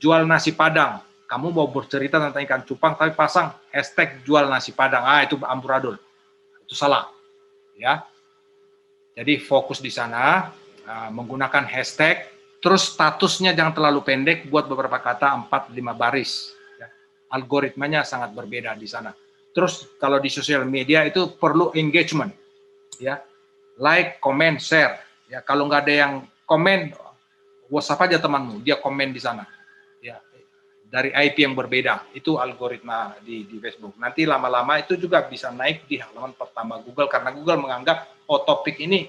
jual nasi padang, kamu mau bercerita tentang ikan cupang tapi pasang hashtag jual nasi padang, itu amburadul, itu salah, ya. Jadi fokus di sana, menggunakan hashtag, terus statusnya jangan terlalu pendek, buat beberapa kata 4-5 baris, ya. Algoritmanya sangat berbeda di sana. Terus kalau di sosial media itu perlu engagement, ya, like, comment, share. Ya, kalau nggak ada yang komen, WhatsApp aja temanmu, dia komen di sana. Ya, dari IP yang berbeda, itu algoritma di Facebook. Nanti lama-lama itu juga bisa naik di halaman pertama Google karena Google menganggap topik ini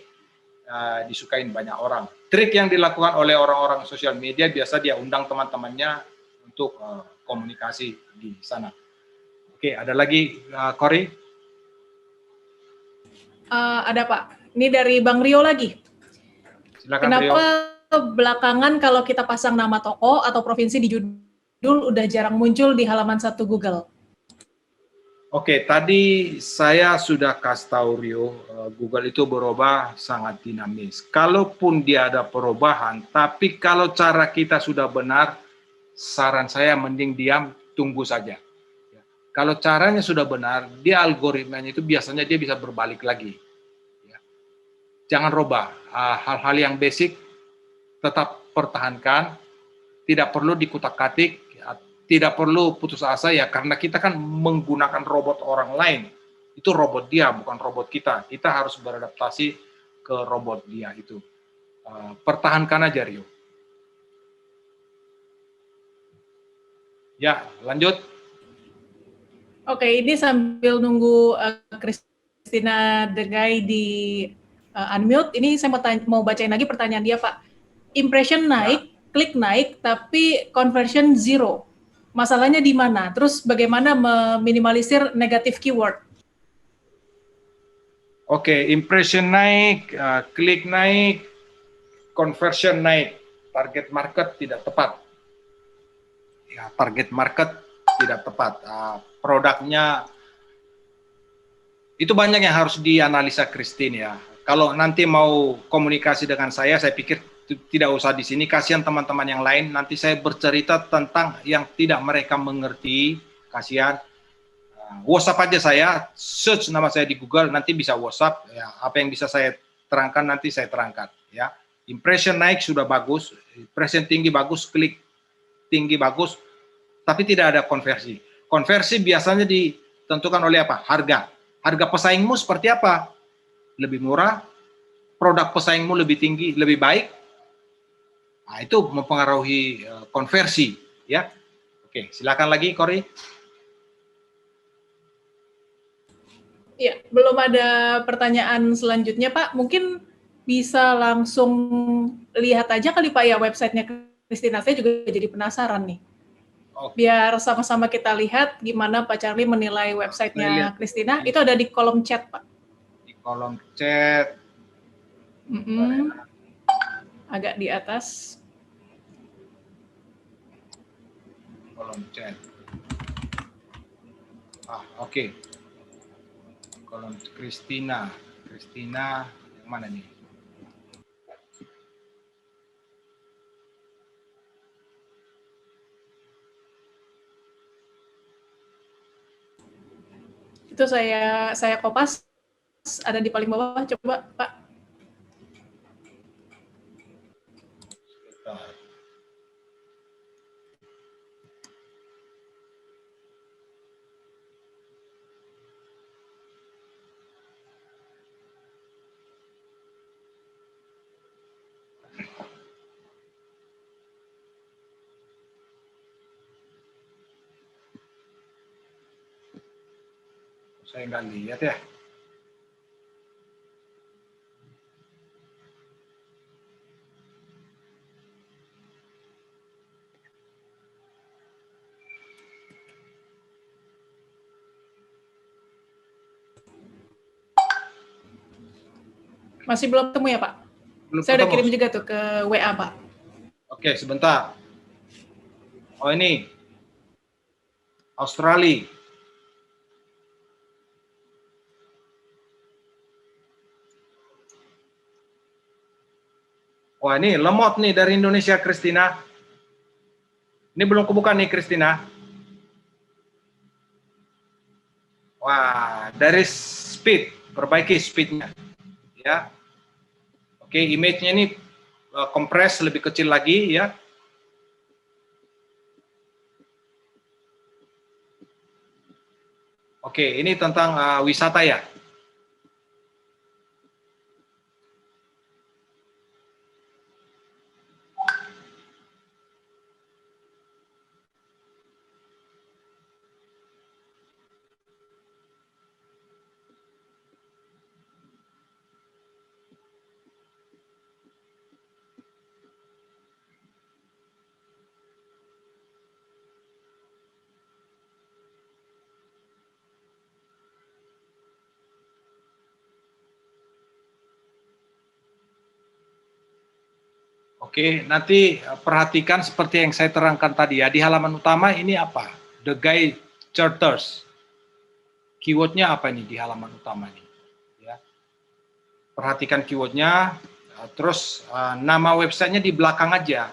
disukain banyak orang. Trik yang dilakukan oleh orang-orang sosial media biasa dia undang teman-temannya untuk komunikasi di sana. Oke, ada lagi, Cory? Ada Pak. Ini dari Bang Rio lagi. Silakan, Kenapa Rio. belakangan kalau kita pasang nama toko atau provinsi di judul udah jarang muncul di halaman 1 Google? Oke, tadi saya sudah kasih tahu Rio, Google itu berubah sangat dinamis. Kalaupun dia ada perubahan, tapi kalau cara kita sudah benar, saran saya mending diam, tunggu saja. Kalau caranya sudah benar, dia algoritmanya itu biasanya dia bisa berbalik lagi. Ya. Jangan rubah. Hal-hal yang basic tetap pertahankan, tidak perlu dikutak-katik, tidak perlu putus asa ya, karena kita kan menggunakan robot orang lain. Itu robot dia, bukan robot kita. Kita harus beradaptasi ke robot dia itu. Pertahankan aja, Rio. Ya, lanjut. Oke, ini sambil nunggu Christina Degai di unmute, ini saya mau bacain lagi pertanyaan dia, Pak. Impression naik, klik naik, tapi conversion zero. Masalahnya di mana? Terus bagaimana meminimalisir negatif keyword? Oke, impression naik, klik naik, conversion naik, target market tidak tepat. Ya, target market tidak tepat. Produknya itu banyak yang harus dianalisa Christine ya. Kalau nanti mau komunikasi dengan saya pikir tidak usah di sini. Kasihan teman-teman yang lain. Nanti saya bercerita tentang yang tidak mereka mengerti. Kasihan. WhatsApp aja saya, search nama saya di Google, nanti bisa WhatsApp. Ya, apa yang bisa saya terangkan nanti saya terangkan. Ya, impression naik sudah bagus, impression tinggi bagus, klik tinggi bagus, tapi tidak ada konversi. Konversi biasanya ditentukan oleh apa? Harga. Harga pesaingmu seperti apa? Lebih murah, produk pesaingmu lebih tinggi, lebih baik. Nah, itu mempengaruhi konversi, ya. Oke, silakan lagi, Cory. Ya, belum ada pertanyaan selanjutnya, Pak. Mungkin bisa langsung lihat aja kali, Pak, ya websitenya Christina. Saya juga jadi penasaran nih. Oke. Biar sama-sama kita lihat gimana Pak Charlie menilai websitenya Christina. Itu ada di kolom chat, Pak. Di kolom chat. Agak di atas. Kolom chat. Oke. Kolom Christina. Christina yang mana nih? Itu saya kopas, ada di paling bawah, coba Pak. Saya nggak lihat ya. Masih belum ketemu ya Pak? Belum Saya udah ketemu. kirim juga tuh ke WA Pak. Oke, sebentar. Oh ini. Australia. Wah ini lemot nih dari Indonesia, Christina. Ini belum kebuka nih, Christina. Wah, dari speed, perbaiki speednya. Ya. Oke, image-nya ini kompres lebih kecil lagi ya. Oke, ini tentang wisata ya. Oke, nanti perhatikan seperti yang saya terangkan tadi ya. Di halaman utama ini apa? The Guide Charters. Keywordnya apa ini di halaman utama ini? Ya. Perhatikan keywordnya. Terus nama websitenya di belakang aja.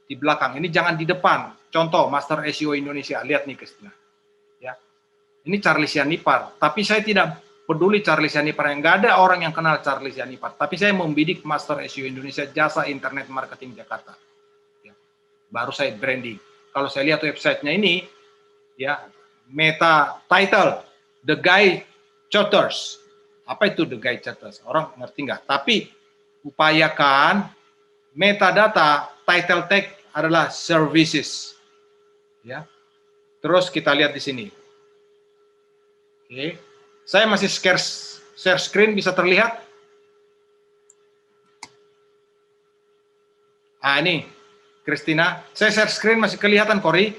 Di belakang. Ini jangan di depan. Contoh Master SEO Indonesia. Lihat nih, Kristina. Ya. Ini Charlie Sianipar. Tapi saya tidak peduli Charlie Sianipar, yang nggak ada orang yang kenal Charlie Sianipar. Tapi saya membidik Master SEO Indonesia, jasa internet marketing Jakarta. Ya. Baru saya branding. Kalau saya lihat websitenya ini, ya meta title The Guide Charters. Apa itu The Guide Charters? Orang ngerti nggak? Tapi upayakan metadata title tag adalah services. Ya. Terus kita lihat di sini. Oke. Saya masih share screen, bisa terlihat? Ini, Christina. Saya share screen, masih kelihatan, Kori?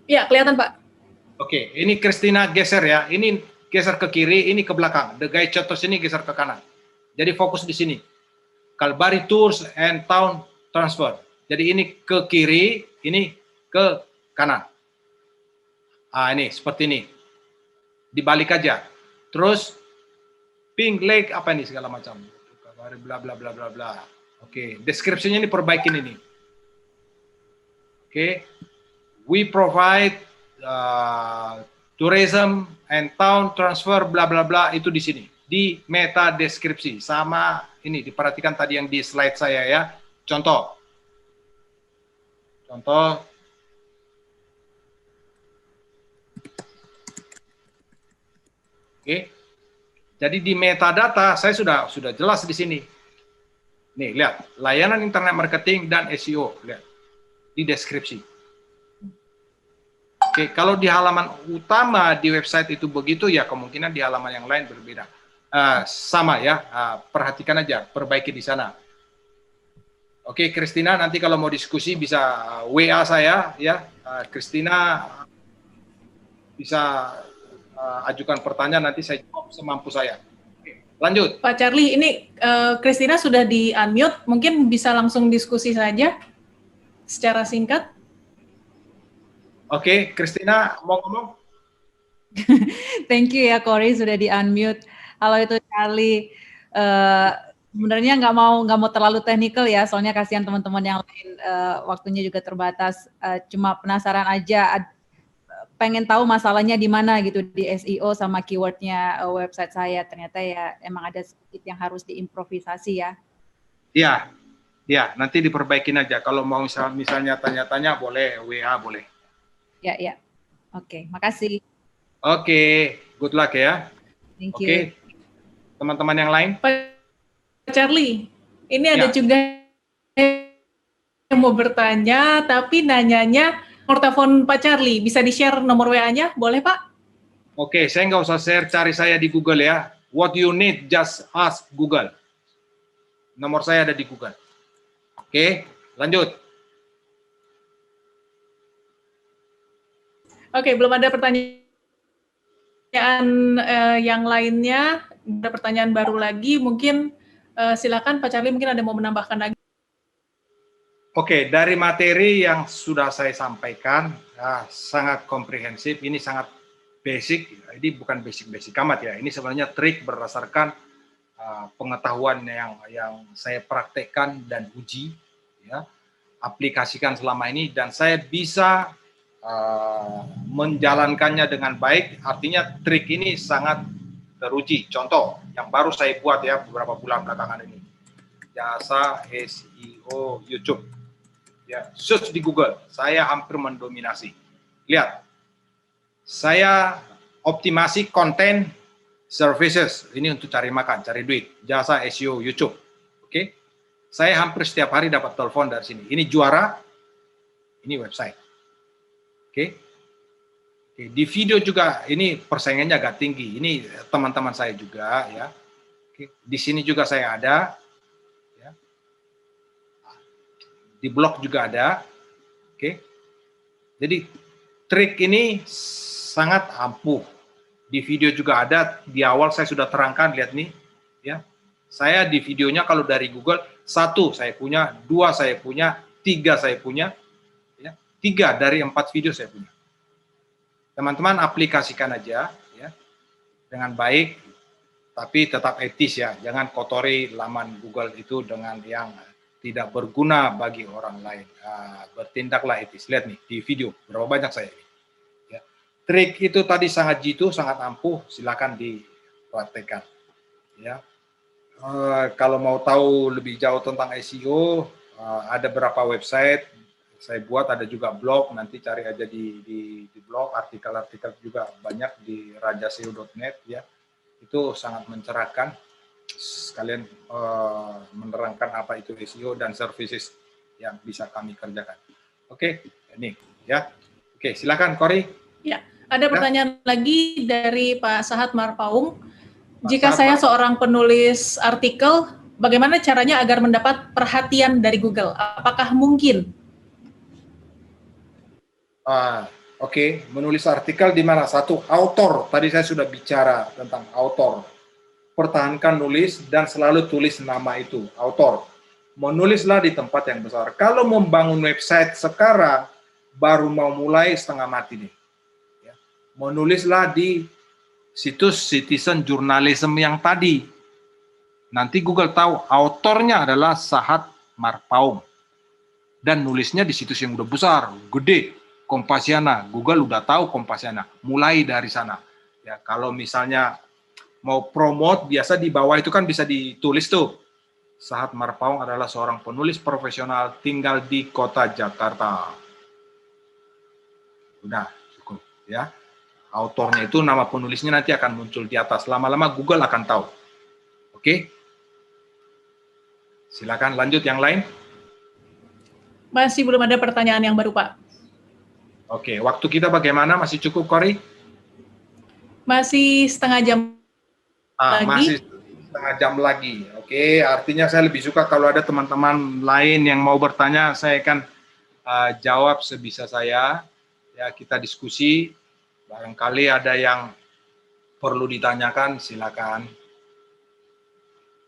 Iya, kelihatan, Pak. Oke, ini Christina geser ya. Ini geser ke kiri, ini ke belakang. The Guide Charters ini geser ke kanan. Jadi fokus di sini. Kalbari Tours and Town Transfer. Jadi ini ke kiri, ini ke kanan. Ini, seperti ini. Dibalik aja. Terus Pink Lake apa ini segala macam. Bla bla bla bla bla. Oke, deskripsinya ini perbaikin ini. Oke. We provide tourism and town transfer bla bla bla, itu di sini. Di meta deskripsi sama ini, diperhatikan tadi yang di slide saya ya. Contoh. Oke. Jadi di metadata saya sudah jelas di sini. Nih, lihat, layanan internet marketing dan SEO, lihat. Di deskripsi. Oke, kalau di halaman utama di website itu begitu ya, kemungkinan di halaman yang lain berbeda. Sama ya, perhatikan aja, perbaiki di sana. Oke, Christina, nanti kalau mau diskusi bisa WA saya ya. Christina bisa ajukan pertanyaan, nanti saya jawab semampu saya. Oke, lanjut. Pak Charlie, ini Christina sudah di-unmute, mungkin bisa langsung diskusi saja secara singkat. Oke, Christina mau ngomong? Thank you ya Cory sudah di-unmute. Halo itu Charlie. Sebenarnya nggak mau terlalu teknikal ya, soalnya kasihan teman-teman yang lain waktunya juga terbatas. Cuma penasaran aja, pengen tahu masalahnya di mana gitu di SEO sama keywordnya website saya. Ternyata ya emang ada sedikit yang harus diimprovisasi ya. Iya, ya nanti diperbaikin aja. Kalau mau misalnya tanya-tanya boleh WA boleh. Ya. Oke, makasih. Oke, good luck ya. Thank you. Oke, teman-teman yang lain. Pak Charlie, ini ada juga yang mau bertanya, tapi nanyanya nomor telepon Pak Charlie. Bisa di-share nomor WA-nya, boleh Pak? Oke, saya nggak usah share, cari saya di Google ya. What you need, just ask Google. Nomor saya ada di Google. Oke, lanjut. Oke, belum ada pertanyaan yang lainnya. Ada pertanyaan baru lagi, mungkin silakan Pak Charlie, mungkin ada mau menambahkan lagi. Oke, dari materi yang sudah saya sampaikan, sangat komprehensif, ini sangat basic, ini bukan basic-basic amat ya, ini sebenarnya trik berdasarkan pengetahuan yang saya praktekkan dan uji, ya, aplikasikan selama ini, dan saya bisa menjalankannya dengan baik, artinya trik ini sangat teruji. Contoh, yang baru saya buat ya, beberapa bulan belakangan ini, jasa SEO YouTube. Ya, search di Google, saya hampir mendominasi. Lihat, saya optimasi konten services, ini untuk cari makan, cari duit, jasa SEO YouTube. Oke, saya hampir setiap hari dapat telepon dari sini. Ini juara, ini website. Oke, di video juga ini persaingannya agak tinggi. Ini teman-teman saya juga ya. Oke, di sini juga saya ada. Di blog juga ada, oke. Jadi trik ini sangat ampuh. Di video juga ada. Di awal saya sudah terangkan, lihat nih, ya. Saya di videonya kalau dari Google 1 saya punya, 2 saya punya, 3 saya punya, ya. 3 dari 4 video saya punya. Teman-teman aplikasikan aja, ya, dengan baik, tapi tetap etis ya. Jangan kotori laman Google itu dengan yang tidak berguna bagi orang lain. Bertindaklah etis. Lihat nih di video berapa banyak saya ini. Ya. Trik itu tadi sangat jitu, sangat ampuh. Silakan dipraktekkan. Ya. Kalau mau tahu lebih jauh tentang SEO, ada beberapa website saya buat, ada juga blog. Nanti cari aja di blog, artikel-artikel juga banyak di rajaseo.net. Ya, itu sangat mencerahkan. Sekalian menerangkan apa itu SEO dan services yang bisa kami kerjakan. Oke, ini ya. Oke, silakan Cory. Ya, ada pertanyaan lagi dari Pak Sahat Marpaung. Jika saya seorang penulis artikel, bagaimana caranya agar mendapat perhatian dari Google? Apakah mungkin? Oke, menulis artikel di mana? Satu, author. Tadi saya sudah bicara tentang author. Pertahankan nulis dan selalu tulis nama itu, author. Menulislah di tempat yang besar. Kalau membangun website sekarang, baru mau mulai setengah mati nih. Ya. Menulislah di situs citizen journalism yang tadi. Nanti Google tahu autornya adalah Sahat Marpaung. Dan nulisnya di situs yang udah besar, gede, Kompasiana. Google udah tahu Kompasiana. Mulai dari sana. Ya, kalau misalnya mau promote, biasa di bawah itu kan bisa ditulis tuh. Sahat Marpaung adalah seorang penulis profesional tinggal di kota Jakarta. Udah, cukup ya. Autornya itu, nama penulisnya nanti akan muncul di atas. Lama-lama Google akan tahu. Oke? Silakan lanjut yang lain. Masih belum ada pertanyaan yang baru, Pak. Oke, waktu kita bagaimana? Masih cukup, Cory? Masih setengah jam lagi. Masih setengah jam lagi. Oke, artinya saya lebih suka kalau ada teman-teman lain yang mau bertanya, saya akan jawab sebisa saya. Ya, kita diskusi. Barangkali ada yang perlu ditanyakan, silakan.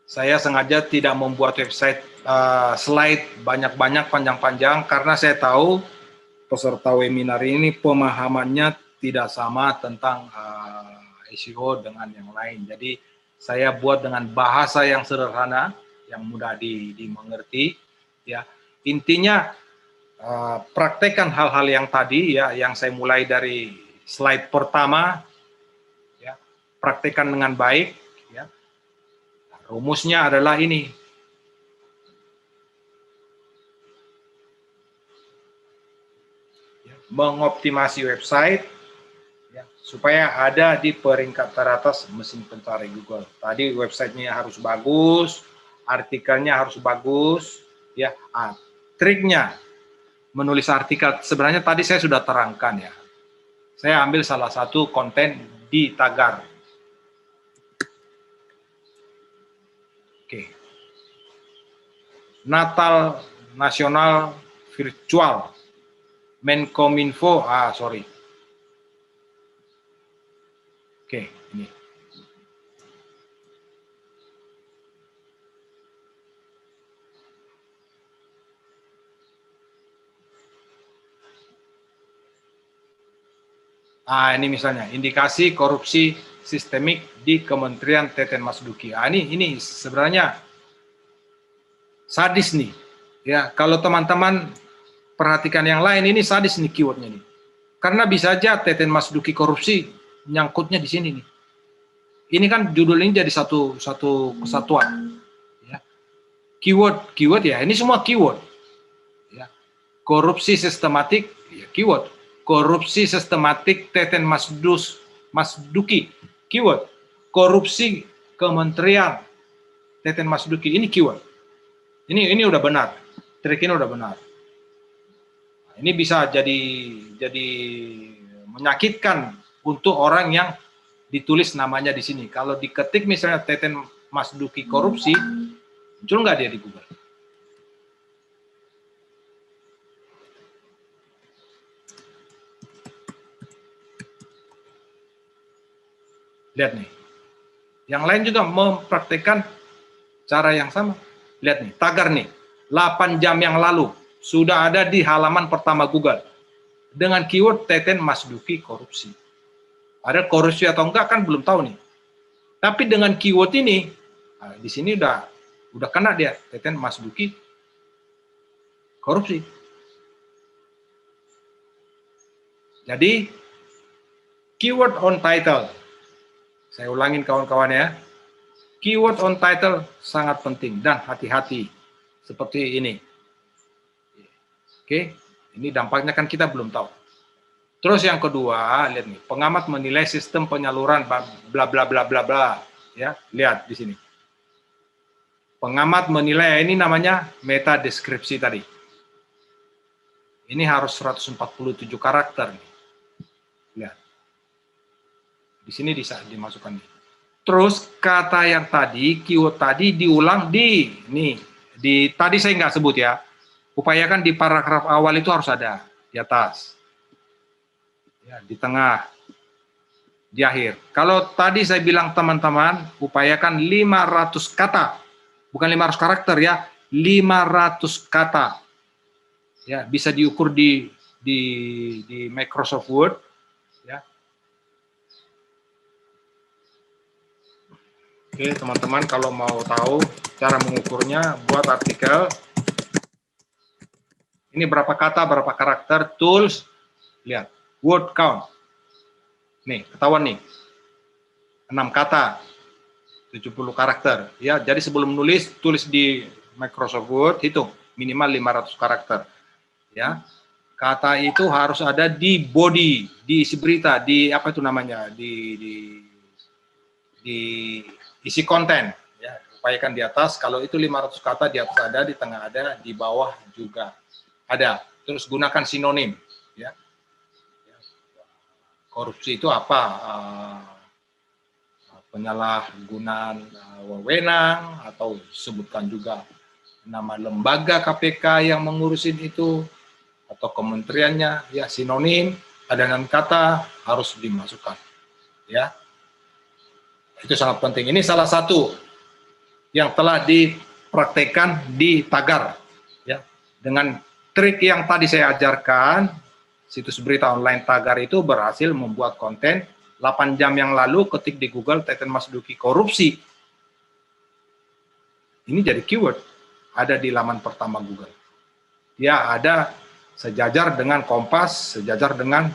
Saya sengaja tidak membuat website slide banyak-banyak, panjang-panjang, karena saya tahu peserta webinar ini pemahamannya tidak sama tentang SEO dengan yang lain. Jadi saya buat dengan bahasa yang sederhana, yang mudah dimengerti. Ya, intinya praktekkan hal-hal yang tadi, ya, yang saya mulai dari slide pertama, ya, praktekkan dengan baik. Ya. Rumusnya adalah ini. Ya, mengoptimasi website supaya ada di peringkat teratas mesin pencari Google. Tadi websitenya harus bagus, artikelnya harus bagus, ya. Triknya menulis artikel sebenarnya tadi saya sudah terangkan, ya. Saya ambil salah satu konten di Tagar. Oke. Natal Nasional Virtual. Menkominfo, sorry. Oke, ini. Ini misalnya indikasi korupsi sistemik di Kementerian Teten Mas Duki. Ini sebenarnya sadis nih. Ya, kalau teman-teman perhatikan yang lain, ini sadis nih keywordnya nih. Karena bisa aja Teten Mas Duki korupsi nyangkutnya di sini nih. Ini kan judul ini jadi satu kesatuan. Ya. Keyword ya, ini semua keyword. Ya. Korupsi sistematik, ya, keyword. Korupsi sistematik Teten Mas Duki, keyword. Korupsi Kementerian Teten Mas Duki, ini keyword. Ini udah benar, trik ini udah benar. Ini bisa jadi menyakitkan untuk orang yang ditulis namanya di sini. Kalau diketik misalnya Teten Mas Duki korupsi, muncul nggak dia di Google? Lihat nih, yang lain juga mempraktekkan cara yang sama. Lihat nih, Tagar nih, 8 jam yang lalu sudah ada di halaman pertama Google dengan keyword Teten Mas Duki korupsi. Ada korupsi atau enggak kan belum tahu nih. Tapi dengan keyword ini, di sini udah kena dia Teten Mas Duki korupsi. Jadi keyword on title. Saya ulangin kawan-kawan ya. Keyword on title sangat penting dan hati-hati seperti ini. Oke, ini dampaknya kan kita belum tahu. Terus yang kedua, lihat nih, pengamat menilai sistem penyaluran bla bla bla bla bla. Ya, lihat di sini. Pengamat menilai, ini namanya meta deskripsi tadi. Ini harus 147 karakter. Lihat. Di sini bisa dimasukkan nih. Terus kata yang tadi, keyword tadi diulang tadi saya nggak sebut ya. Upayakan di paragraf awal itu harus ada di atas, ya, di tengah, di akhir. Kalau tadi saya bilang teman-teman, upayakan 500 kata, bukan 500 karakter ya, 500 kata. Ya, bisa diukur di Microsoft Word. Ya. Oke, teman-teman, kalau mau tahu cara mengukurnya, buat artikel. Ini berapa kata, berapa karakter, tools, lihat, word count. Nih, ketahuan nih. 6 kata, 70 karakter. Ya, jadi sebelum nulis, tulis di Microsoft Word, hitung minimal 500 karakter. Ya. Kata itu harus ada di body, di isi berita, di apa itu namanya, di isi konten, ya, upayakan di atas. Kalau itu 500 kata, di atas ada, di tengah ada, di bawah juga ada. Terus gunakan sinonim, ya. Korupsi itu apa? penyalahgunaan wewenang, atau sebutkan juga nama lembaga KPK yang mengurusin itu, atau kementeriannya, ya sinonim, padanan kata harus dimasukkan. Ya, itu sangat penting. Ini salah satu yang telah dipraktekkan di Tagar, ya, dengan trik yang tadi saya ajarkan. Situs berita online Tagar itu berhasil membuat konten 8 jam yang lalu ketik di Google Teten Mas Duki korupsi. Ini jadi keyword, ada di laman pertama Google. Ya, ada sejajar dengan Kompas, sejajar dengan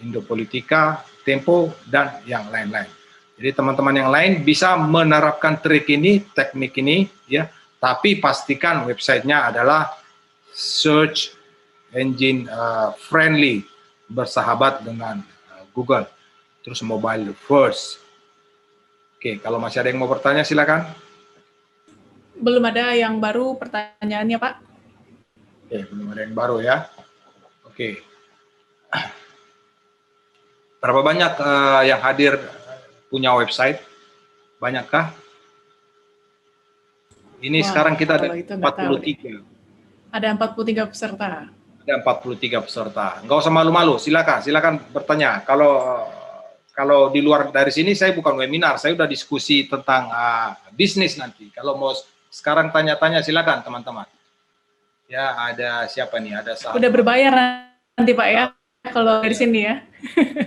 Indopolitika, Tempo, dan yang lain-lain. Jadi teman-teman yang lain bisa menerapkan trik ini, teknik ini, ya. Tapi pastikan websitenya adalah search engine friendly, bersahabat dengan Google, terus mobile first. Oke, kalau masih ada yang mau bertanya silakan. Belum ada yang baru pertanyaannya, Pak. Oke, belum ada yang baru ya. Oke. Berapa banyak yang hadir punya website? Banyakkah? Ini Wah, sekarang kita ada kalau itu nggak tahu deh. 43. Ada 43 peserta. Ada 43 peserta. Nggak usah malu-malu, silakan bertanya. Kalau di luar dari sini saya bukan webinar, saya udah diskusi tentang bisnis nanti. Kalau mau sekarang tanya-tanya silakan teman-teman. Ya, ada siapa nih? Ada sahabat. Udah berbayar nanti Pak ya, kalau dari sini ya.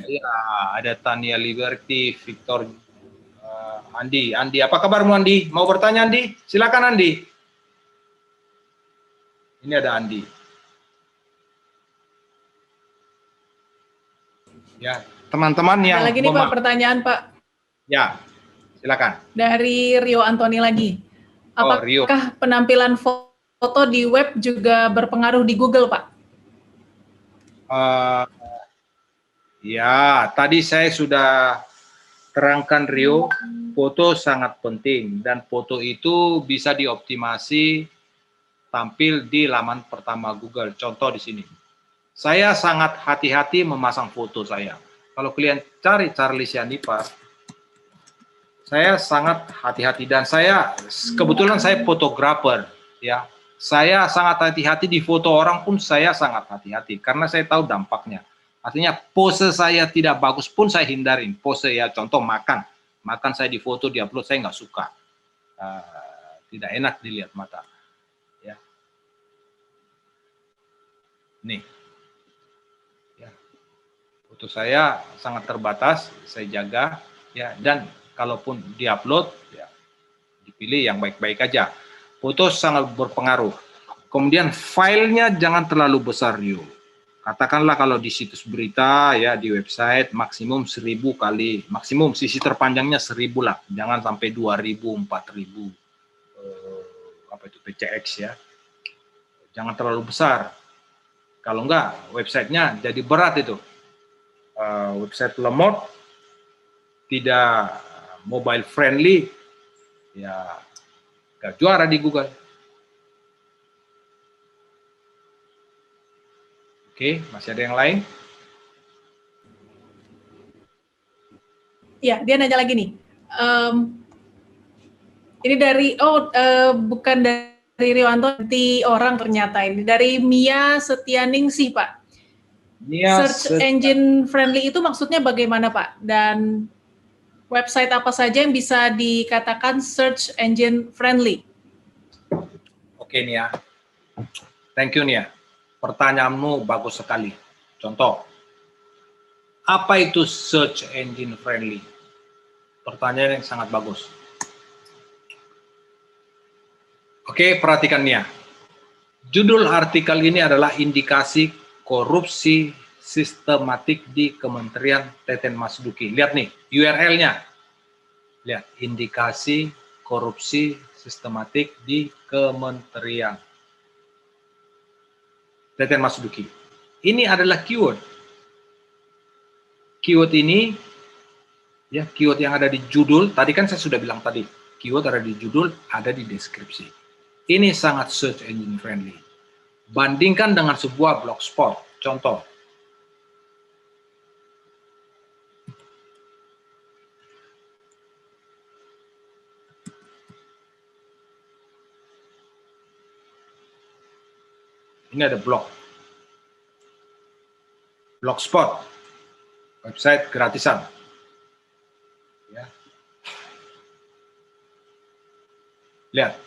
Iya, ada Tania Liberty, Victor, Andi. Andi, apa kabarmu Andi? Mau bertanya Andi? Silakan Andi. Ini ada Andi. Ya, teman-teman yang Ada lagi nih Pak pertanyaan Pak. Ya, silakan. Dari Rio Antoni lagi. Apakah Rio. penampilan foto di web juga berpengaruh di Google, Pak? Ya, tadi saya sudah terangkan Rio, foto sangat penting dan foto itu bisa dioptimasi tampil di laman pertama Google. Contoh di sini. Saya sangat hati-hati memasang foto saya. Kalau kalian cari Charlie Sianipar, saya sangat hati-hati dan saya kebetulan saya fotografer, ya. Saya sangat hati-hati di foto orang pun saya sangat hati-hati karena saya tahu dampaknya. Artinya pose saya tidak bagus pun saya hindarin. Pose ya contoh makan saya di foto di upload saya nggak suka, tidak enak dilihat mata. Ya. Nih, ya. Foto saya sangat terbatas, saya jaga, ya. Dan kalaupun diupload, ya dipilih yang baik-baik aja. Foto sangat berpengaruh. Kemudian filenya jangan terlalu besar, Rio. Katakanlah kalau di situs berita, ya di website maksimum 1000 kali, maksimum sisi terpanjangnya 1000 lah, jangan sampai 2000, 4000, apa itu PCX ya. Jangan terlalu besar. Kalau enggak, websitenya jadi berat itu. Website lemot, tidak mobile friendly, ya gak juara di Google. Oke, masih ada yang lain? Ya, dia nanya lagi nih. Ini dari, bukan dari Rio Antoni, orang ternyata ini. Dari Mia Setianingsih, Pak. Search engine friendly itu maksudnya bagaimana, Pak? Dan website apa saja yang bisa dikatakan search engine friendly? Oke, Nia. Thank you, Nia. Pertanyaanmu bagus sekali. Contoh, apa itu search engine friendly? Pertanyaan yang sangat bagus. Oke, perhatikan Nia. Judul artikel ini adalah indikasi korupsi sistematik di Kementerian Teten Mas Duki. Lihat nih, URL-nya. Lihat, indikasi korupsi sistematik di Kementerian Teten Mas Duki. Ini adalah keyword. Keyword ini, ya keyword yang ada di judul, tadi kan saya sudah bilang tadi, keyword ada di judul, ada di deskripsi. Ini sangat search engine friendly. Bandingkan dengan sebuah blogspot. Contoh, Ini ada Blogspot, website gratisan. Ya. Lihat,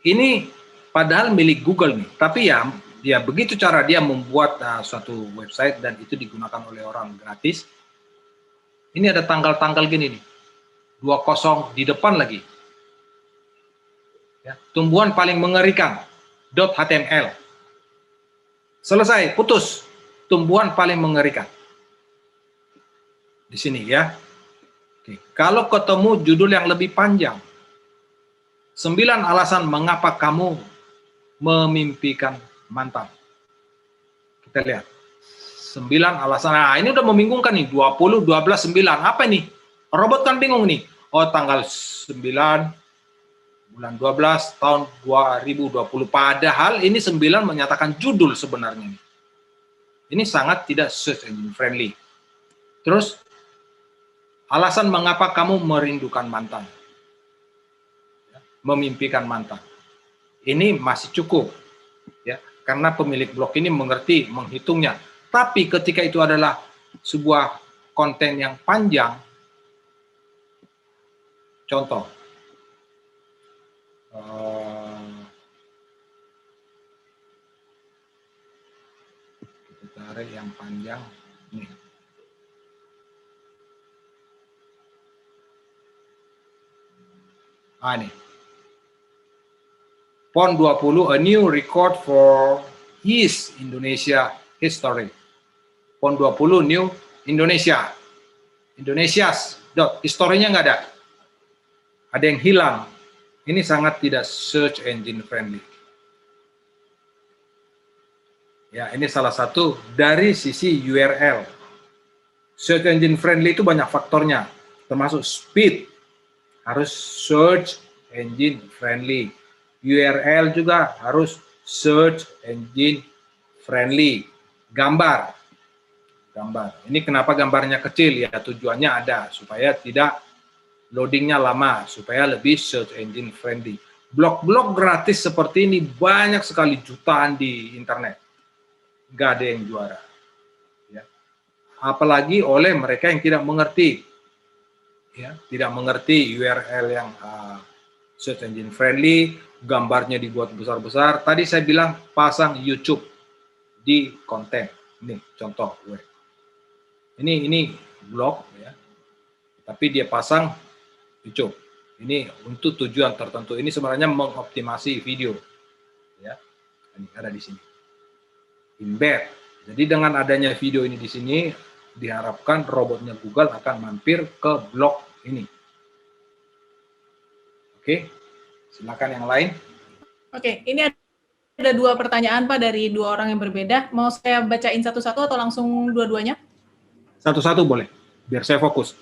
ini padahal milik Google nih, tapi ya begitu cara dia membuat suatu website dan itu digunakan oleh orang gratis. Ini ada tanggal-tanggal gini nih, 20 di depan lagi. Ya, tumbuhan paling mengerikan, .html. Selesai, putus. Tumbuhan paling mengerikan. Di sini ya. Oke. Kalau ketemu judul yang lebih panjang, 9 alasan mengapa kamu memimpikan mantan. Kita lihat. 9 alasan. Nah, ini udah membingungkan nih. 20, 12, 9. Apa ini? Robot kan bingung nih. Oh, tanggal 9 bulan 12 tahun 2020. Padahal ini 9 menyatakan judul sebenarnya. Ini sangat tidak search engine friendly. Terus, alasan mengapa kamu merindukan mantan. Memimpikan mantan. Ini masih cukup. Ya, karena pemilik blog ini mengerti, menghitungnya. Tapi ketika itu adalah sebuah konten yang panjang, contoh, kita tarik yang panjang, nih. Nih. PON 20, a new record for his Indonesia history. PON 20, new Indonesia. Indonesia's, historinya nggak ada. Ada yang hilang. Ini sangat tidak search engine friendly. Ya, ini salah satu dari sisi URL. Search engine friendly itu banyak faktornya, termasuk speed. Harus search engine friendly. URL juga harus search engine friendly. Gambar. Ini kenapa gambarnya kecil? Ya tujuannya ada supaya tidak loadingnya lama, supaya lebih search engine friendly. Blog-blog gratis seperti ini banyak sekali, jutaan di internet. Nggak ada yang juara. Ya. Apalagi oleh mereka yang tidak mengerti. Ya, tidak mengerti URL yang search engine friendly, gambarnya dibuat besar-besar. Tadi saya bilang pasang YouTube di konten. Ini contoh web. Ini blog ya. Tapi dia pasang YouTube. Ini untuk tujuan tertentu. Ini sebenarnya mengoptimasi video. Ya. Ini ada di sini. Embed. Jadi dengan adanya video ini di sini diharapkan robotnya Google akan mampir ke blog ini. Oke. Silakan yang lain. Oke, ini ada 2 pertanyaan Pak dari 2 orang yang berbeda. Mau saya bacain satu-satu atau langsung dua-duanya? Satu-satu boleh, biar saya fokus.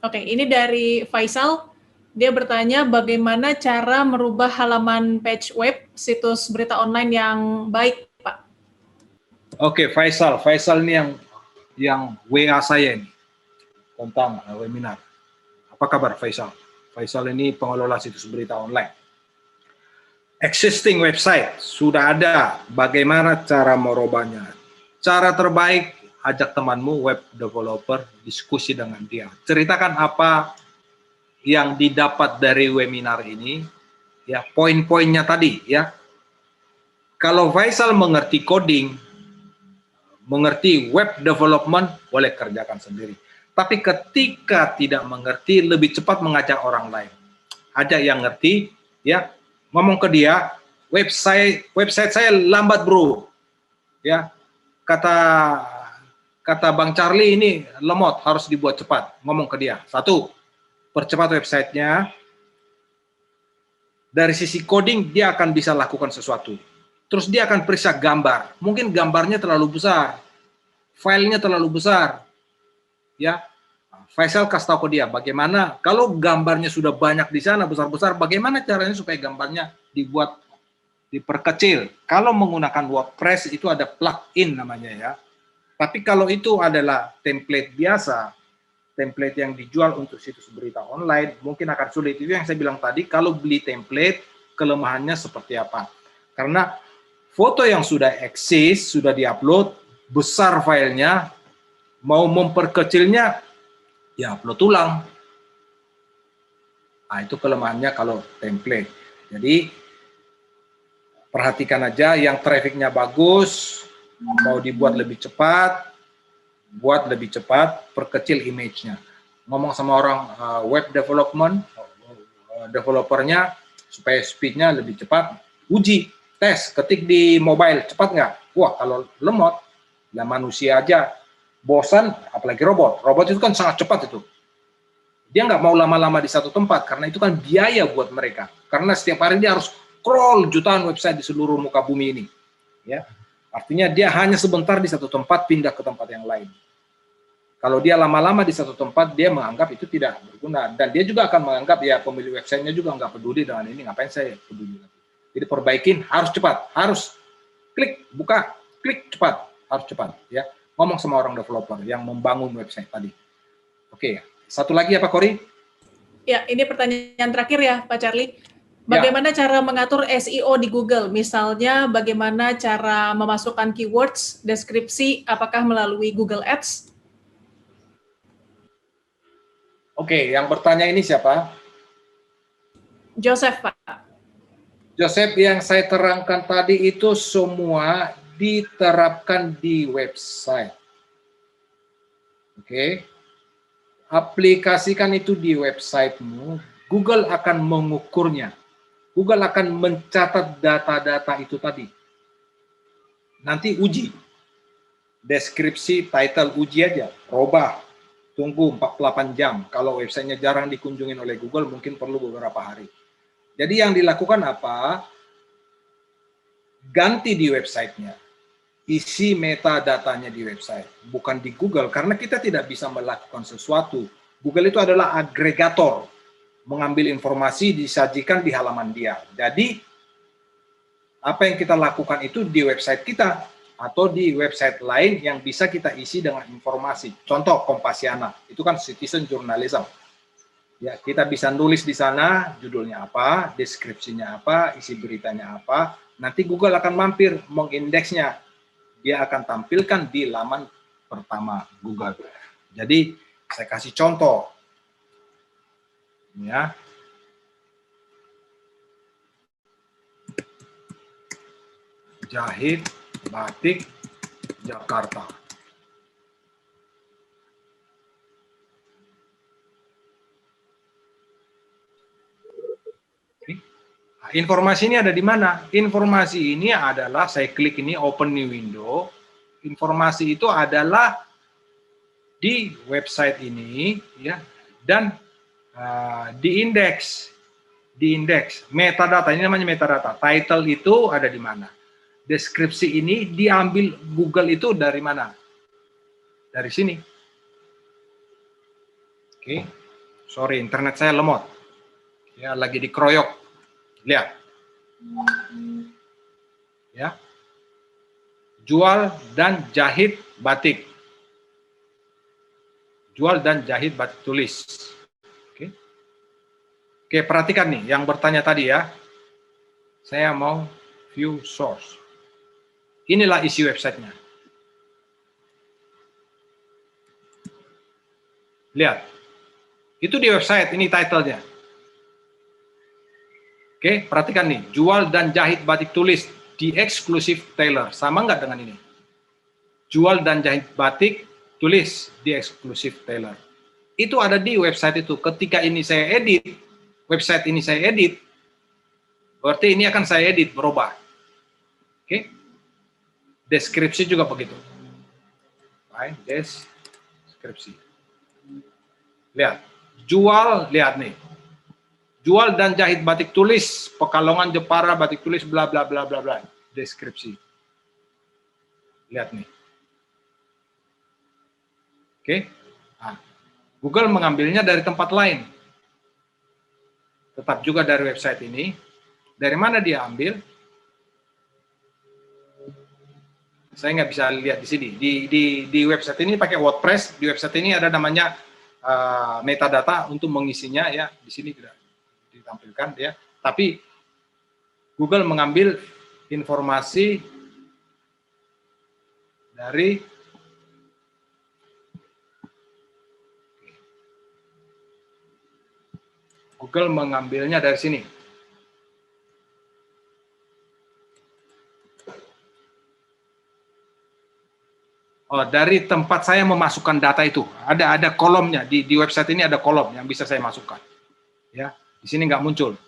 Oke, ini dari Faisal. Dia bertanya bagaimana cara merubah halaman page web situs berita online yang baik, Pak. Oke, Faisal. Faisal ini yang WA saya ini tentang webinar. Apa kabar Faisal? Faisal ini pengelola situs berita online. Existing website sudah ada, bagaimana cara merubahnya? Cara terbaik, ajak temanmu web developer, diskusi dengan dia. Ceritakan apa yang didapat dari webinar ini, ya poin-poinnya tadi ya. Kalau Faisal mengerti coding, mengerti web development, boleh kerjakan sendiri. Tapi ketika tidak mengerti, lebih cepat mengajak orang lain. Ajak yang ngerti, ya, ngomong ke dia, website saya lambat bro, ya, kata Bang Charlie ini lemot, harus dibuat cepat. Ngomong ke dia. 1, percepat websitenya. Dari sisi coding, dia akan bisa lakukan sesuatu. Terus dia akan periksa gambar. Mungkin gambarnya terlalu besar, filenya terlalu besar. Ya, Faisal kasih tahu ke dia bagaimana kalau gambarnya sudah banyak di sana besar-besar, bagaimana caranya supaya gambarnya diperkecil. Kalau menggunakan WordPress itu ada plugin namanya ya. Tapi kalau itu adalah template biasa, template yang dijual untuk situs berita online, mungkin akan sulit. Itu yang saya bilang tadi, kalau beli template, kelemahannya seperti apa. Karena foto yang sudah eksis, sudah diupload, besar filenya, mau memperkecilnya, ya upload ulang. Nah, itu kelemahannya kalau template. Jadi, perhatikan aja yang trafficnya bagus, mau dibuat lebih cepat, buat lebih cepat, perkecil image-nya. Ngomong sama orang web development, developernya, supaya speed-nya lebih cepat, uji, tes, ketik di mobile, cepat nggak? Wah, kalau lemot, lah manusia aja bosan, apalagi robot. Robot itu kan sangat cepat itu. Dia nggak mau lama-lama di satu tempat, karena itu kan biaya buat mereka. Karena setiap hari dia harus scroll jutaan website di seluruh muka bumi ini. Ya, artinya dia hanya sebentar di satu tempat, pindah ke tempat yang lain. Kalau dia lama-lama di satu tempat, dia menganggap itu tidak berguna. Dan dia juga akan menganggap, ya pemilik websitenya juga nggak peduli dengan ini, ngapain saya peduli. Jadi perbaikin harus cepat, harus klik, buka, klik, cepat, harus cepat. Ya, ngomong sama orang developer yang membangun website tadi. Oke, satu lagi apa, Kori? Ya, ini pertanyaan terakhir ya, Pak Charlie. Bagaimana cara mengatur SEO di Google? Misalnya, bagaimana cara memasukkan keywords, deskripsi, apakah melalui Google Ads? Oke, yang bertanya ini siapa? Joseph, Pak. Joseph, yang saya terangkan tadi itu semua diterapkan di website. Oke. Aplikasikan itu di websitemu, Google akan mengukurnya. Google akan mencatat data-data itu tadi. Nanti uji. Deskripsi, title, uji aja. Robah. Tunggu 48 jam. Kalau websitenya jarang dikunjungin oleh Google, mungkin perlu beberapa hari. Jadi yang dilakukan apa? Ganti di websitenya. Isi metadatanya di website. Bukan di Google, karena kita tidak bisa melakukan sesuatu. Google itu adalah agregator. Mengambil informasi, disajikan di halaman dia. Jadi, apa yang kita lakukan itu di website kita, atau di website lain yang bisa kita isi dengan informasi. Contoh Kompasiana, itu kan citizen journalism. Ya, kita bisa nulis di sana judulnya apa, deskripsinya apa, isi beritanya apa. Nanti Google akan mampir mengindeksnya. Dia akan tampilkan di laman pertama Google. Jadi saya kasih contoh. Ya. Jahit batik Jakarta. Informasi ini ada di mana? Informasi ini adalah, saya klik ini, open new window. Informasi itu adalah di website ini, ya, dan di indeks. Metadata, ini namanya metadata. Title itu ada di mana? Deskripsi ini diambil Google itu dari mana? Dari sini. Oke. Sorry, internet saya lemot. Ya, lagi dikeroyok. Lihat. Ya. Jual dan jahit batik. Jual dan jahit batik tulis. Oke. Oke, perhatikan nih yang bertanya tadi ya. Saya mau view source. Inilah isi websitenya. Lihat. Itu di website, ini title-nya. Oke, perhatikan nih. Jual dan jahit batik tulis di exclusive tailor. Sama nggak dengan ini? Jual dan jahit batik tulis di exclusive tailor. Itu ada di website itu. Ketika ini saya edit, website ini saya edit, berarti ini akan saya edit, berubah. Oke. Deskripsi juga begitu. Baik, deskripsi. Lihat, jual, lihat nih. Jual dan jahit batik tulis, Pekalongan, Jepara, batik tulis, bla bla bla bla bla. Deskripsi. Lihat nih. Oke. Nah, Google mengambilnya dari tempat lain. Tetap juga dari website ini. Dari mana dia ambil? Saya nggak bisa lihat di sini. Di website ini pakai WordPress. Di website ini ada namanya metadata untuk mengisinya ya. Di sini tidak ditampilkan ya. Tapi Google mengambil informasi dari Google, mengambilnya dari sini. Oh, dari tempat saya memasukkan data itu, ada kolomnya di website ini, ada kolom yang bisa saya masukkan. Ya, di sini nggak muncul.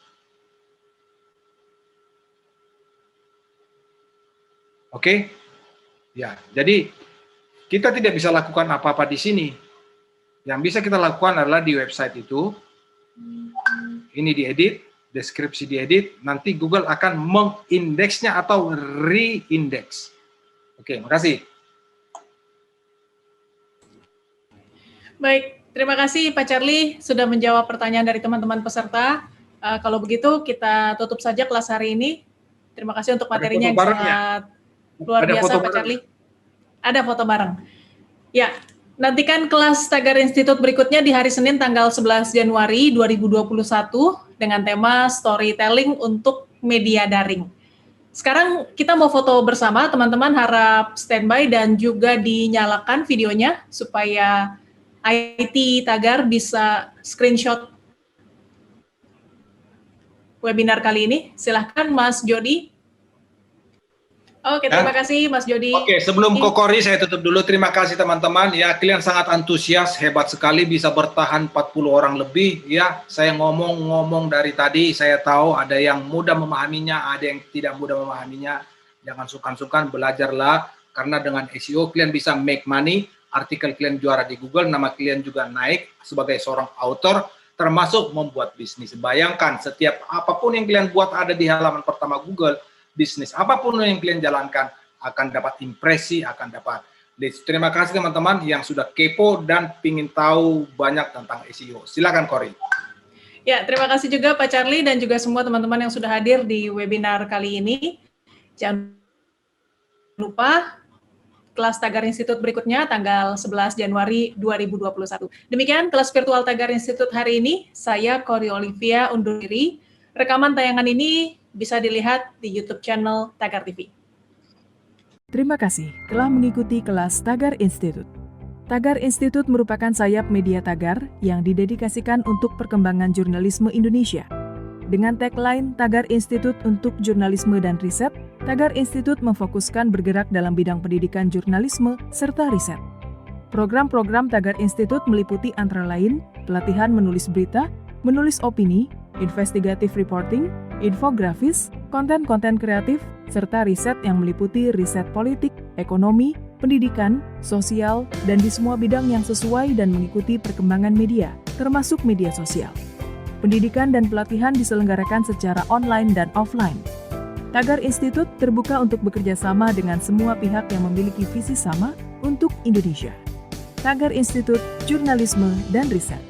Oke, ya. Jadi kita tidak bisa lakukan apa-apa di sini. Yang bisa kita lakukan adalah di website itu. Ini diedit, deskripsi diedit. Nanti Google akan mengindeksnya atau reindeks. Oke, makasih. Baik, terima kasih Pak Charlie sudah menjawab pertanyaan dari teman-teman peserta. Kalau begitu kita tutup saja kelas hari ini. Terima kasih untuk materinya yang sangat luar biasa Pak Charlie. Ada foto bareng. Ya, nantikan kelas Tagar Institute berikutnya di hari Senin tanggal 11 Januari 2021 dengan tema Storytelling untuk Media Daring. Sekarang kita mau foto bersama, teman-teman harap standby dan juga dinyalakan videonya supaya IT Tagar bisa screenshot webinar kali ini. Silahkan Mas Jody. Oke, terima kasih Mas Jody. Oke, sebelum ke Kori saya tutup dulu. Terima kasih teman-teman. Ya, kalian sangat antusias, hebat sekali bisa bertahan 40 orang lebih. Ya, saya ngomong dari tadi, saya tahu ada yang mudah memahaminya, ada yang tidak mudah memahaminya. Jangan sungkan-sungkan, belajarlah. Karena dengan SEO kalian bisa make money. Artikel kalian juara di Google, nama kalian juga naik sebagai seorang author, termasuk membuat bisnis. Bayangkan setiap apapun yang kalian buat ada di halaman pertama Google, bisnis apapun yang kalian jalankan akan dapat impresi, akan dapat leads. Terima kasih teman-teman yang sudah kepo dan ingin tahu banyak tentang SEO. Silakan Kori. Ya, terima kasih juga Pak Charlie dan juga semua teman-teman yang sudah hadir di webinar kali ini. Jangan lupa kelas Tagar Institute berikutnya tanggal 11 Januari 2021. Demikian kelas virtual Tagar Institute hari ini. Saya Kori Olivia undur diri. Rekaman tayangan ini bisa dilihat di YouTube channel Tagar TV. Terima kasih telah mengikuti kelas Tagar Institute. Tagar Institute merupakan sayap media Tagar yang didedikasikan untuk perkembangan jurnalisme Indonesia. Dengan tagline Tagar Institute untuk Jurnalisme dan Riset, Tagar Institute memfokuskan bergerak dalam bidang pendidikan jurnalisme serta riset. Program-program Tagar Institute meliputi antara lain pelatihan menulis berita, menulis opini, investigative reporting, infografis, konten-konten kreatif, serta riset yang meliputi riset politik, ekonomi, pendidikan, sosial, dan di semua bidang yang sesuai dan mengikuti perkembangan media, termasuk media sosial. Pendidikan dan pelatihan diselenggarakan secara online dan offline. Tagar Institute terbuka untuk bekerja sama dengan semua pihak yang memiliki visi sama untuk Indonesia. Tagar Institute Jurnalisme dan Riset.